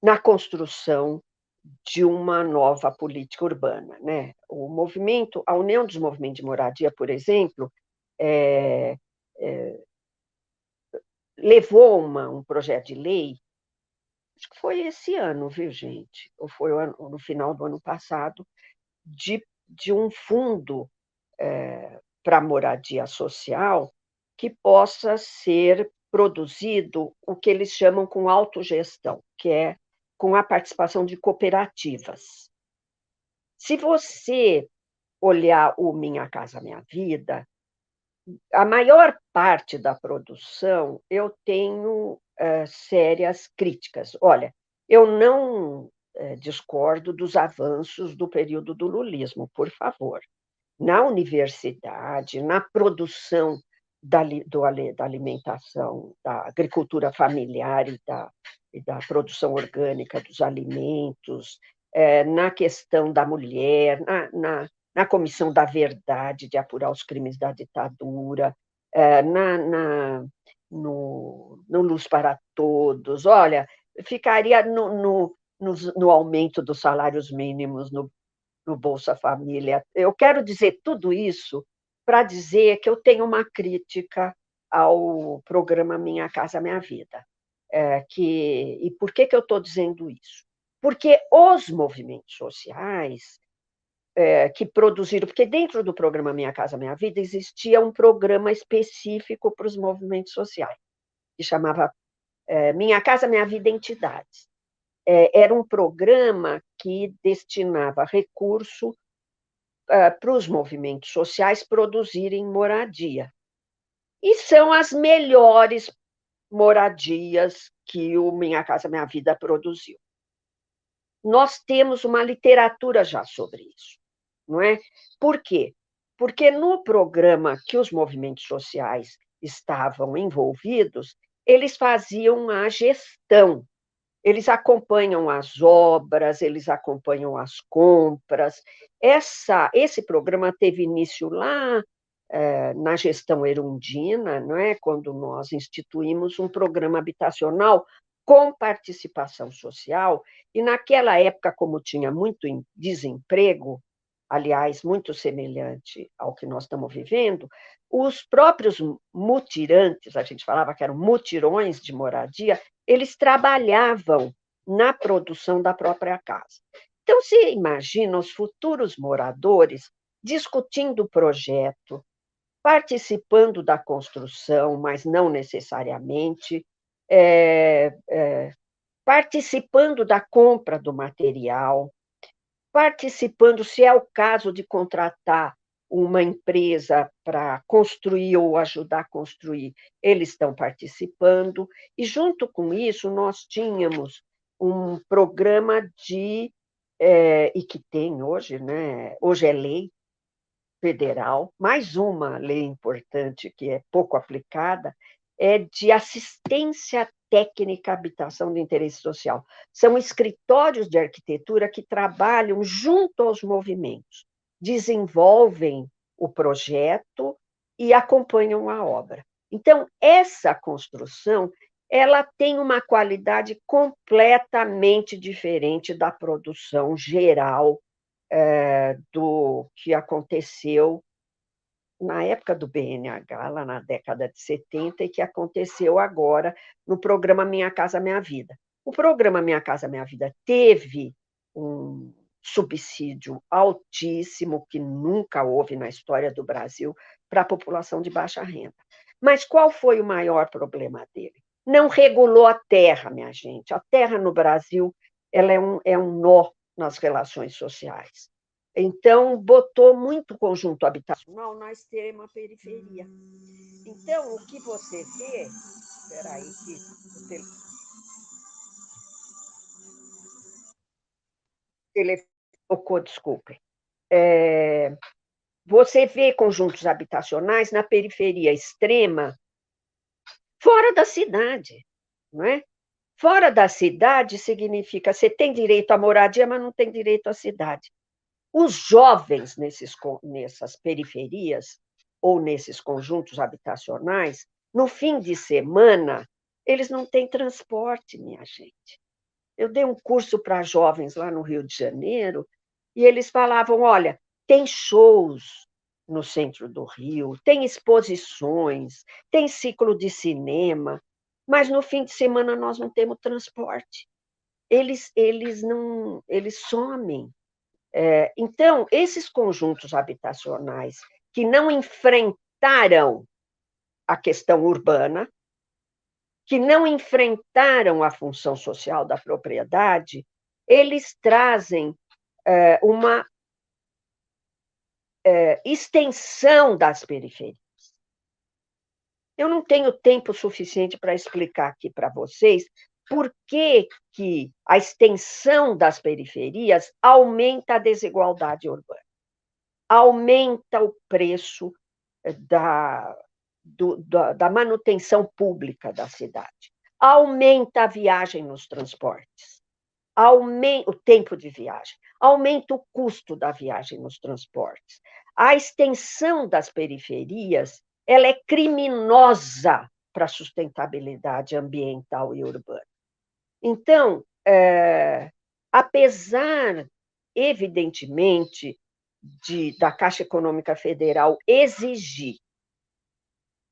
na construção de uma nova política urbana, né? A União dos Movimentos de Moradia, por exemplo, levou um projeto de lei, acho que foi esse ano, viu, gente? Ou foi no final do ano passado, de um fundo para moradia social que possa ser produzido o que eles chamam com autogestão, que é com a participação de cooperativas. Se você olhar o Minha Casa Minha Vida, a maior parte da produção eu tenho sérias críticas. Olha, eu não discordo dos avanços do período do lulismo, por favor. Na universidade, na produção da alimentação, da agricultura familiar e da produção orgânica dos alimentos, na questão da mulher, na Comissão da Verdade, de apurar os crimes da ditadura, no Luz para Todos. Olha, ficaria no aumento dos salários mínimos, no Bolsa Família. Eu quero dizer tudo isso para dizer que eu tenho uma crítica ao programa Minha Casa Minha Vida. E por que eu estou dizendo isso? Porque os movimentos sociais que produziram... Porque dentro do programa Minha Casa Minha Vida existia um programa específico para os movimentos sociais, que chamava Minha Casa Minha Vida Entidades. Era um programa que destinava recurso para os movimentos sociais produzirem moradia. E são as melhores moradias que o Minha Casa Minha Vida produziu. Nós temos uma literatura já sobre isso, não é? Por quê? Porque no programa que os movimentos sociais estavam envolvidos, eles faziam a gestão. Eles acompanham as obras, eles acompanham as compras. Esse programa teve início lá na gestão Erundina, não é? Quando nós instituímos um programa habitacional com participação social, e naquela época, como tinha muito desemprego, aliás, muito semelhante ao que nós estamos vivendo, os próprios mutirantes, a gente falava que eram mutirões de moradia, eles trabalhavam na produção da própria casa. Então, você imagina os futuros moradores discutindo o projeto, participando da construção, mas não necessariamente, participando da compra do material, participando, se é o caso de contratar uma empresa para construir ou ajudar a construir, eles estão participando, e junto com isso nós tínhamos um programa e que tem hoje, né? Hoje é lei federal, mais uma lei importante que é pouco aplicada, é de assistência técnica à habitação de interesse social. São escritórios de arquitetura que trabalham junto aos movimentos, desenvolvem o projeto e acompanham a obra. Então, essa construção ela tem uma qualidade completamente diferente da produção geral do que aconteceu na época do BNH, lá na década de 70, e que aconteceu agora no programa Minha Casa Minha Vida. O programa Minha Casa Minha Vida teve um subsídio altíssimo, que nunca houve na história do Brasil, para a população de baixa renda. Mas qual foi o maior problema dele? Não regulou a terra, minha gente. A terra no Brasil ela é um nó nas relações sociais. Então, botou muito conjunto habitacional na extrema periferia. Então, o que você vê... Espera aí que o telefone tocou, desculpe. Você vê conjuntos habitacionais na periferia extrema, fora da cidade, não é? Fora da cidade significa você tem direito à moradia, mas não tem direito à cidade. Os jovens nessas periferias ou nesses conjuntos habitacionais, no fim de semana, eles não têm transporte, minha gente. Eu dei um curso para jovens lá no Rio de Janeiro e eles falavam, olha, tem shows no centro do Rio, tem exposições, tem ciclo de cinema, mas no fim de semana nós não temos transporte. Eles somem. Então, esses conjuntos habitacionais que não enfrentaram a questão urbana, que não enfrentaram a função social da propriedade, eles trazem uma extensão das periferias. Eu não tenho tempo suficiente para explicar aqui para vocês por que a extensão das periferias aumenta a desigualdade urbana, aumenta o preço da manutenção pública da cidade, aumenta a viagem nos transportes, aumenta o tempo de viagem, aumenta o custo da viagem nos transportes. A extensão das periferias ela é criminosa para a sustentabilidade ambiental e urbana. Então, apesar, evidentemente, da Caixa Econômica Federal exigir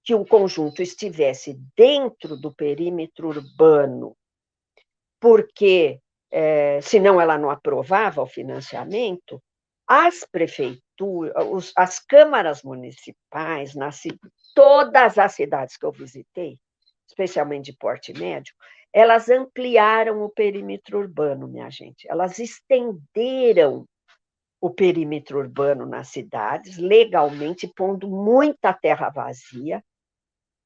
que o conjunto estivesse dentro do perímetro urbano, porque, senão ela não aprovava o financiamento, as prefeituras, as câmaras municipais, todas as cidades que eu visitei, especialmente de porte médio, elas ampliaram o perímetro urbano, minha gente. Elas estenderam o perímetro urbano nas cidades, legalmente, pondo muita terra vazia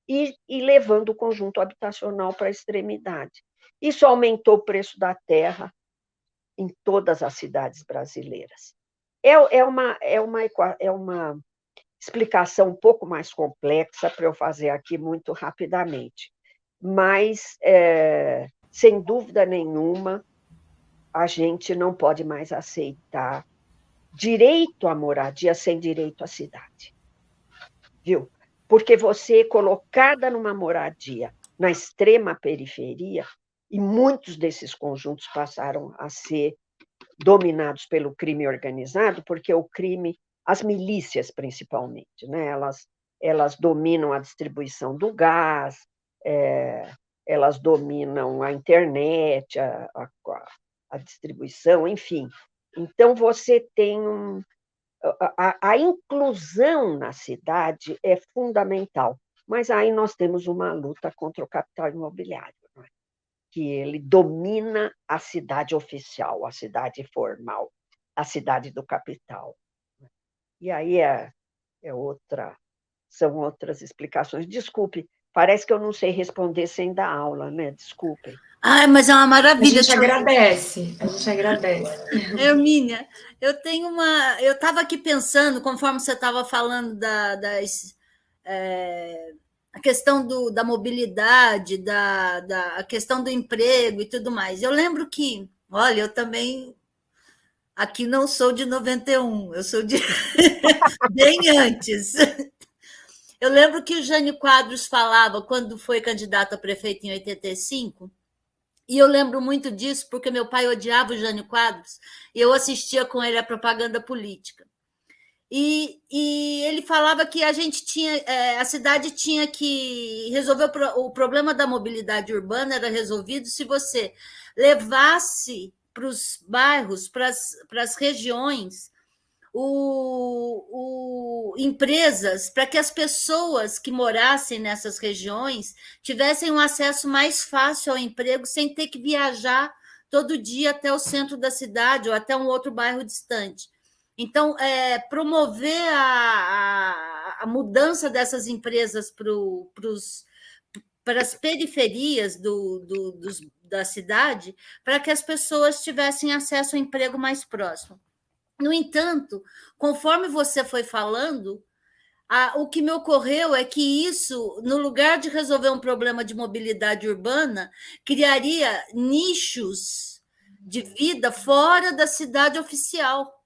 e levando o conjunto habitacional para a extremidade. Isso aumentou o preço da terra em todas as cidades brasileiras. É uma explicação um pouco mais complexa para eu fazer aqui muito rapidamente, mas, sem dúvida nenhuma, a gente não pode mais aceitar direito à moradia sem direito à cidade. Viu? Porque você, colocada numa moradia na extrema periferia, e muitos desses conjuntos passaram a ser dominados pelo crime organizado, porque o crime, as milícias principalmente, né? Elas dominam a distribuição do gás, elas dominam a internet, a distribuição, enfim. Então, você tem a inclusão na cidade é fundamental, mas aí nós temos uma luta contra o capital imobiliário, não é? Que ele domina a cidade oficial, a cidade formal, a cidade do capital. E aí são outras explicações. Desculpe, parece que eu não sei responder sem dar aula, né? Desculpem. Mas é uma maravilha. A gente agradece. Hermínia, eu estava aqui pensando, conforme você estava falando a questão da mobilidade, a questão do emprego e tudo mais. Eu lembro que, olha, eu também aqui não sou de 91, eu sou de bem antes. Eu lembro que o Jânio Quadros falava, quando foi candidato a prefeito em 85, e eu lembro muito disso, porque meu pai odiava o Jânio Quadros, e eu assistia com ele a propaganda política. e ele falava que a gente tinha, a cidade tinha que resolver o problema da mobilidade urbana, era resolvido se você levasse para os bairros, para as regiões, empresas, para que as pessoas que morassem nessas regiões tivessem um acesso mais fácil ao emprego, sem ter que viajar todo dia até o centro da cidade ou até um outro bairro distante. Então, promover a mudança dessas empresas para as periferias da cidade, para que as pessoas tivessem acesso ao emprego mais próximo. No entanto, conforme você foi falando, o que me ocorreu é que isso, no lugar de resolver um problema de mobilidade urbana, criaria nichos de vida fora da cidade oficial.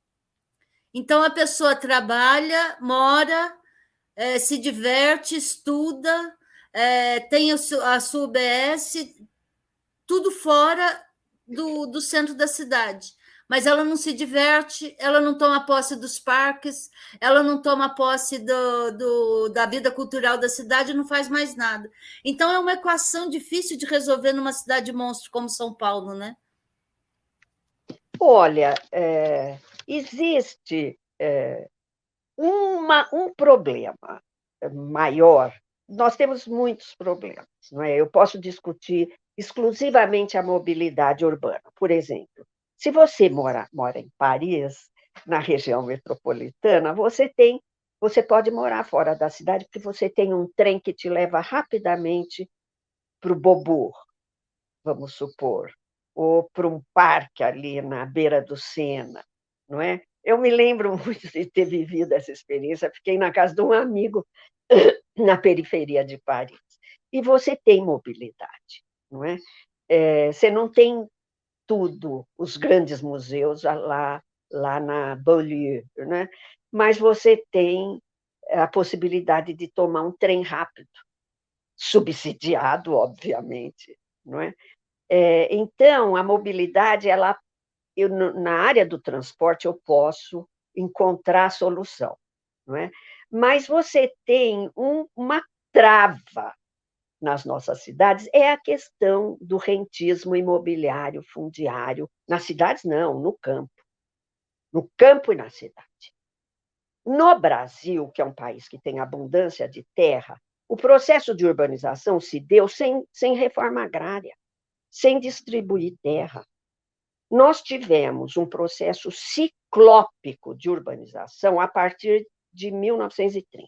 Então, a pessoa trabalha, mora, se diverte, estuda, tem a sua UBS, tudo fora do centro da cidade. Mas ela não se diverte, ela não toma posse dos parques, ela não toma posse da vida cultural da cidade, não faz mais nada. Então, é uma equação difícil de resolver numa cidade monstro como São Paulo, né? Olha, existe um problema maior. Nós temos muitos problemas, não é? Eu posso discutir exclusivamente a mobilidade urbana. Por exemplo, se você mora em Paris, na região metropolitana, você pode morar fora da cidade, porque você tem um trem que te leva rapidamente para o Beaubourg, vamos supor, ou para um parque ali na beira do Sena, não é? Eu me lembro muito de ter vivido essa experiência, fiquei na casa de um amigo na periferia de Paris. E você tem mobilidade, não é? Você não tem tudo, os grandes museus lá na banlieue, né? Mas você tem a possibilidade de tomar um trem rápido, subsidiado, obviamente, não é? Então, a mobilidade, na área do transporte, eu posso encontrar solução, não é? Mas você tem uma trava nas nossas cidades, é a questão do rentismo imobiliário, fundiário, nas cidades não, no campo e na cidade. No Brasil, que é um país que tem abundância de terra, o processo de urbanização se deu sem reforma agrária, sem distribuir terra. Nós tivemos um processo ciclópico de urbanização a partir de 1930.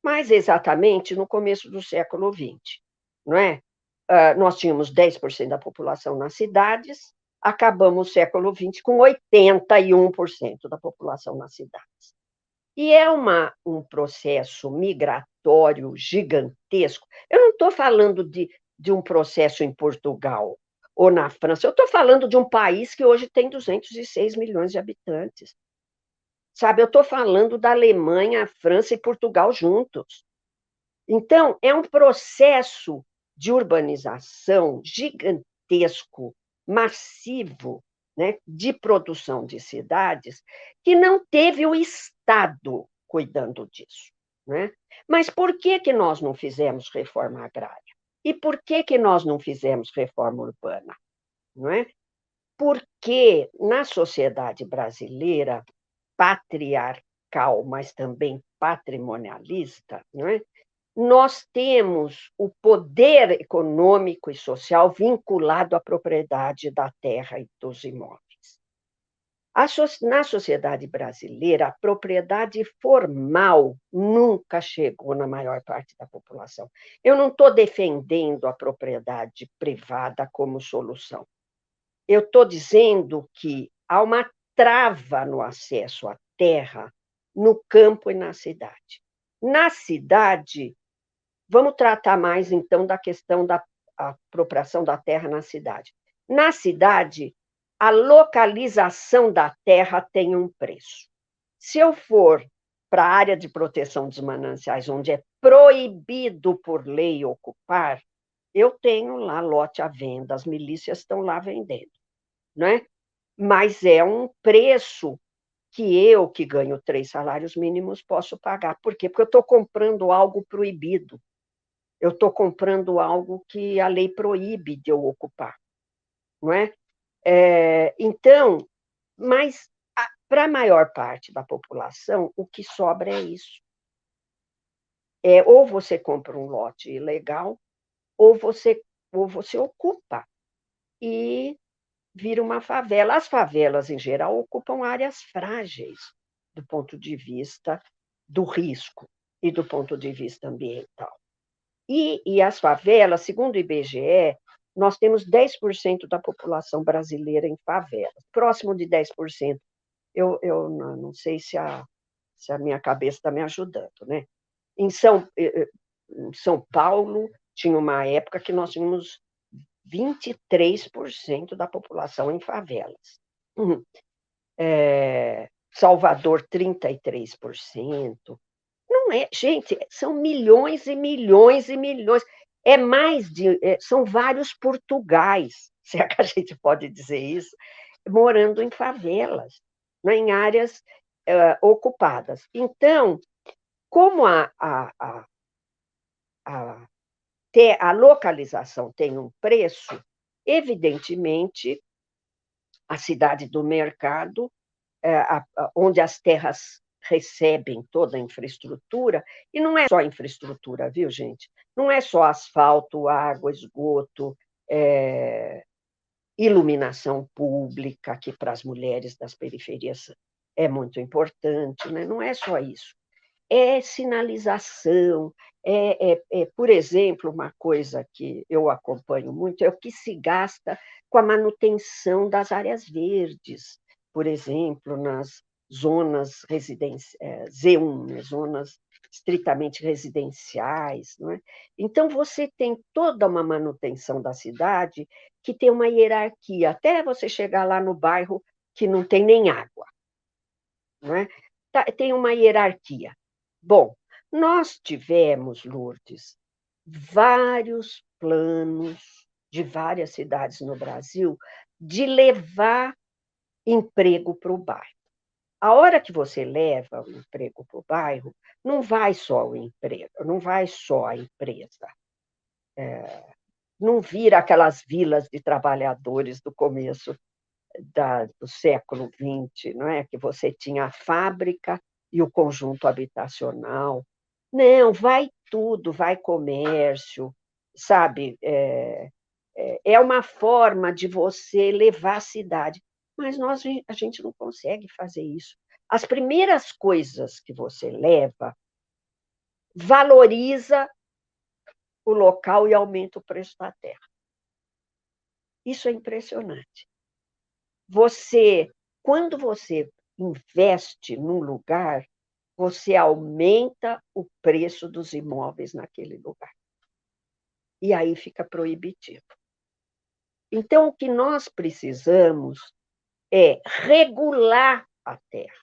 Mais exatamente no começo do século XX, não é? Nós tínhamos 10% da população nas cidades, acabamos o século XX com 81% da população nas cidades. E é um processo migratório gigantesco. Eu não estou falando de um processo em Portugal ou na França, eu estou falando de um país que hoje tem 206 milhões de habitantes. Sabe, eu estou falando da Alemanha, França e Portugal juntos. Então, é um processo de urbanização gigantesco, massivo, né, de produção de cidades, que não teve o Estado cuidando disso, né? Mas por que nós não fizemos reforma agrária? E por que nós não fizemos reforma urbana? Não é? Porque na sociedade brasileira, patriarcal, mas também patrimonialista, não é? Nós temos o poder econômico e social vinculado à propriedade da terra e dos imóveis. Na sociedade brasileira, a propriedade formal nunca chegou na maior parte da população. Eu não estou defendendo a propriedade privada como solução. Eu estou dizendo que há uma trava no acesso à terra no campo e na cidade. Na cidade, vamos tratar mais, então, da questão da apropriação da terra na cidade. Na cidade, a localização da terra tem um preço. Se eu for para a área de proteção dos mananciais, onde é proibido por lei ocupar, eu tenho lá lote à venda, as milícias estão lá vendendo, né? Mas é um preço que eu, que ganho 3 salários mínimos, posso pagar. Por quê? Porque eu estou comprando algo proibido. Eu estou comprando algo que a lei proíbe de eu ocupar, não é? Então, mas para a maior parte da população, o que sobra é isso. Ou você compra um lote ilegal, ou você ocupa e vira uma favela. As favelas, em geral, ocupam áreas frágeis do ponto de vista do risco e do ponto de vista ambiental. E as favelas, segundo o IBGE, nós temos 10% da população brasileira em favelas, próximo de 10%. Eu não sei se a minha cabeça está me ajudando, né? Em São Paulo, tinha uma época que nós tínhamos 23% da população em favelas. Salvador, 33%. Não é, gente, são milhões e milhões e milhões. São vários Portugais, se é que a gente pode dizer isso, morando em favelas, né, em áreas ocupadas. Então, como a localização tem um preço, evidentemente, a cidade do mercado, onde as terras recebem toda a infraestrutura, e não é só infraestrutura, viu, gente? Não é só asfalto, água, esgoto, iluminação pública, que para as mulheres das periferias é muito importante, né? Não é só isso. É sinalização, por exemplo, uma coisa que eu acompanho muito é o que se gasta com a manutenção das áreas verdes, por exemplo, nas zonas Z1, né, zonas estritamente residenciais. Não é? Então, você tem toda uma manutenção da cidade que tem uma hierarquia, até você chegar lá no bairro que não tem nem água. Não é? Tem uma hierarquia. Bom, nós tivemos, Lourdes, vários planos de várias cidades no Brasil de levar emprego para o bairro. A hora que você leva o emprego para o bairro, não vai só o emprego, não vai só a empresa. Não vira aquelas vilas de trabalhadores do começo do século XX, não é? Que você tinha a fábrica e o conjunto habitacional. Não, vai tudo, vai comércio, sabe? É uma forma de você levar a cidade, mas a gente não consegue fazer isso. As primeiras coisas que você leva valoriza o local e aumenta o preço da terra. Isso é impressionante. Quando você investe num lugar, você aumenta o preço dos imóveis naquele lugar. E aí fica proibitivo. Então, o que nós precisamos é regular a terra.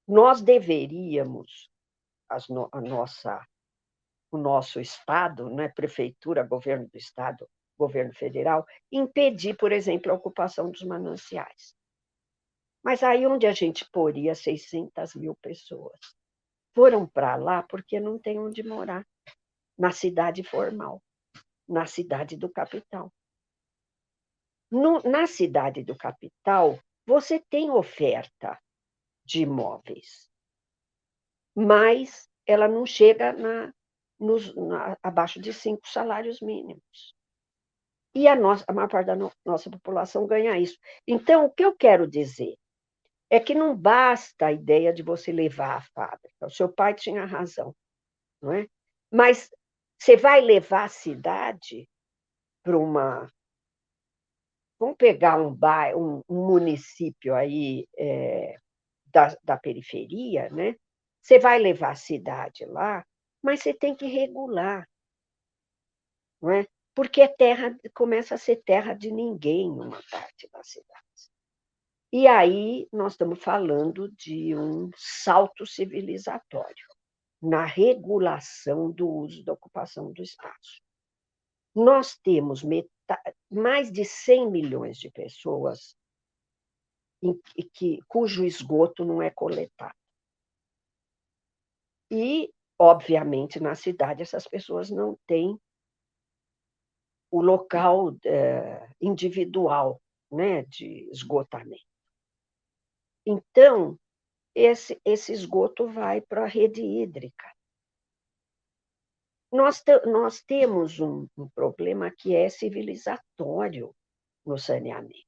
Nós deveríamos, o nosso Estado, né, prefeitura, governo do Estado, governo federal, impedir, por exemplo, a ocupação dos mananciais. Mas aí onde a gente poria 600 mil pessoas? Foram para lá porque não tem onde morar, na cidade formal, na cidade do capital. Na cidade do capital, você tem oferta de imóveis, mas ela não chega abaixo de 5 salários mínimos. E a maior parte da nossa população ganha isso. Então, o que eu quero dizer é que não basta a ideia de você levar a fábrica. O seu pai tinha razão, não é? Mas você vai levar a cidade para uma... Vamos pegar um município aí da periferia, né? Você vai levar a cidade lá, mas você tem que regular, não é? Porque começa a ser terra de ninguém uma parte da cidade. E aí nós estamos falando de um salto civilizatório na regulação do uso da ocupação do espaço. Nós temos mais de 100 milhões de pessoas cujo esgoto não é coletado. E, obviamente, na cidade, essas pessoas não têm o local individual, né, de esgotamento. Então, esse esgoto vai para a rede hídrica. Nós temos um problema que é civilizatório no saneamento,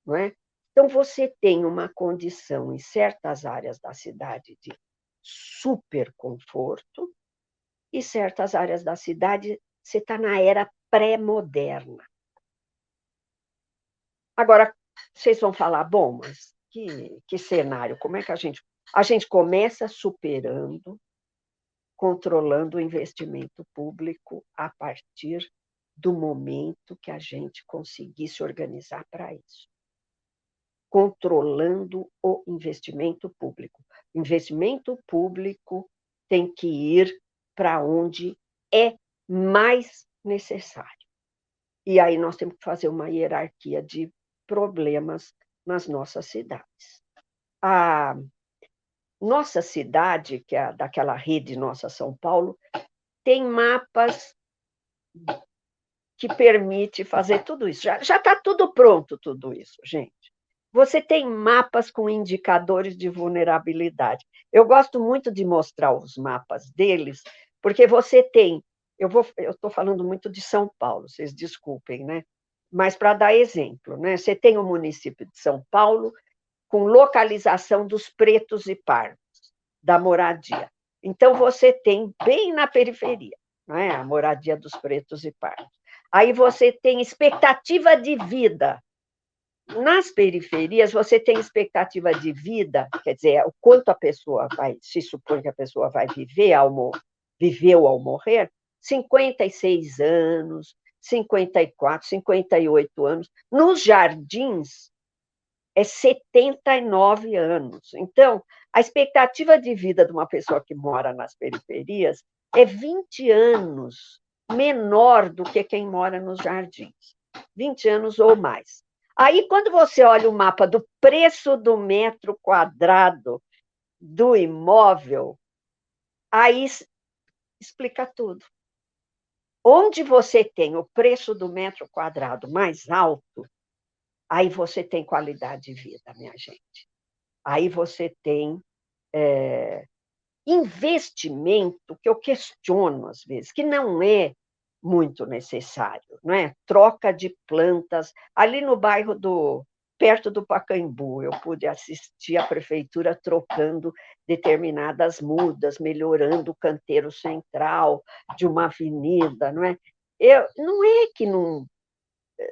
não é? Então, você tem uma condição em certas áreas da cidade de super conforto e certas áreas da cidade você está na era pré-moderna. Agora, vocês vão falar, bom, mas que cenário? Como é que a gente começa superando, controlando o investimento público a partir do momento que a gente conseguir se organizar para isso. Controlando o investimento público. O investimento público tem que ir para onde é mais necessário. E aí nós temos que fazer uma hierarquia de problemas nas nossas cidades. A nossa cidade, que é daquela rede Nossa São Paulo, tem mapas que permite fazer tudo isso. Já está tudo pronto, tudo isso, gente. Você tem mapas com indicadores de vulnerabilidade. Eu gosto muito de mostrar os mapas deles, porque você tem... Eu estou falando muito de São Paulo, vocês desculpem, né? Mas para dar exemplo, né? Você tem o município de São Paulo com localização dos pretos e pardos, da moradia. Então, você tem bem na periferia, né? A moradia dos pretos e pardos. Aí você tem expectativa de vida. Nas periferias, você tem expectativa de vida, quer dizer, o quanto a pessoa se supõe que a pessoa vai viveu ao morrer, 56 anos, 54, 58 anos. Nos jardins, é 79 anos. Então, a expectativa de vida de uma pessoa que mora nas periferias é 20 anos menor do que quem mora nos jardins. 20 anos ou mais. Aí, quando você olha o mapa do preço do metro quadrado do imóvel, aí explica tudo. Onde você tem o preço do metro quadrado mais alto, aí você tem qualidade de vida, minha gente. Aí você tem investimento, que eu questiono às vezes, que não é muito necessário, não é? Troca de plantas. Ali no bairro perto do Pacaembu, eu pude assistir a prefeitura trocando determinadas mudas, melhorando o canteiro central de uma avenida, não é? Não é que não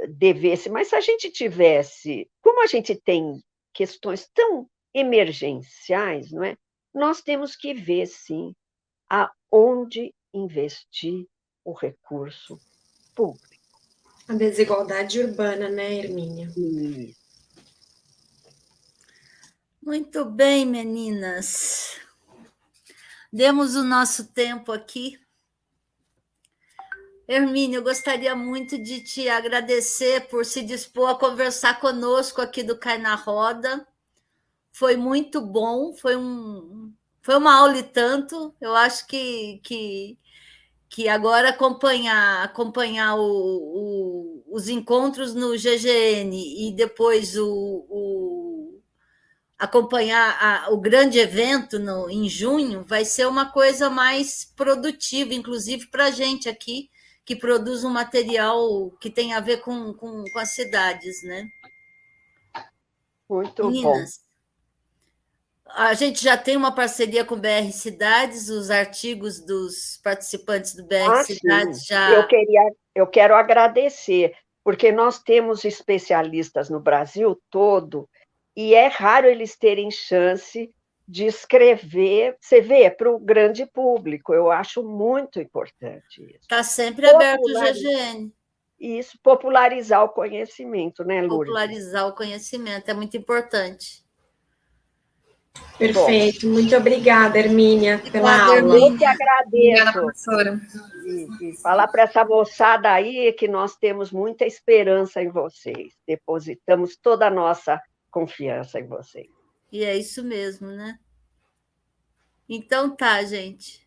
devesse, mas se a gente tivesse, como a gente tem questões tão emergenciais, não é? Nós temos que ver, sim, aonde investir o recurso público. A desigualdade urbana, né, Hermínia? Muito bem, meninas. Demos o nosso tempo aqui. Hermínia, eu gostaria muito de te agradecer por se dispor a conversar conosco aqui do Cai na Roda. Foi muito bom, foi uma aula e tanto. Eu acho que agora acompanhar os encontros no GGN e depois acompanhar o grande evento em junho vai ser uma coisa mais produtiva, inclusive para a gente aqui, que produz um material que tem a ver com as cidades, né? Muito Meninas, bom. A gente já tem uma parceria com o BR Cidades, os artigos dos participantes do BR Cidades sim. já... Eu quero agradecer, porque nós temos especialistas no Brasil todo, e é raro eles terem chance de escrever, você vê, para o grande público. Eu acho muito importante isso. Está sempre aberto o GGN. Isso, popularizar o conhecimento, né, Lourdes? Popularizar o conhecimento, é muito importante. Perfeito, muito obrigada, Hermínia, pela aula. Eu que agradeço. Obrigada, professora. E falar para essa moçada aí que nós temos muita esperança em vocês. Depositamos toda a nossa confiança em vocês. E é isso mesmo, né? Então tá, gente.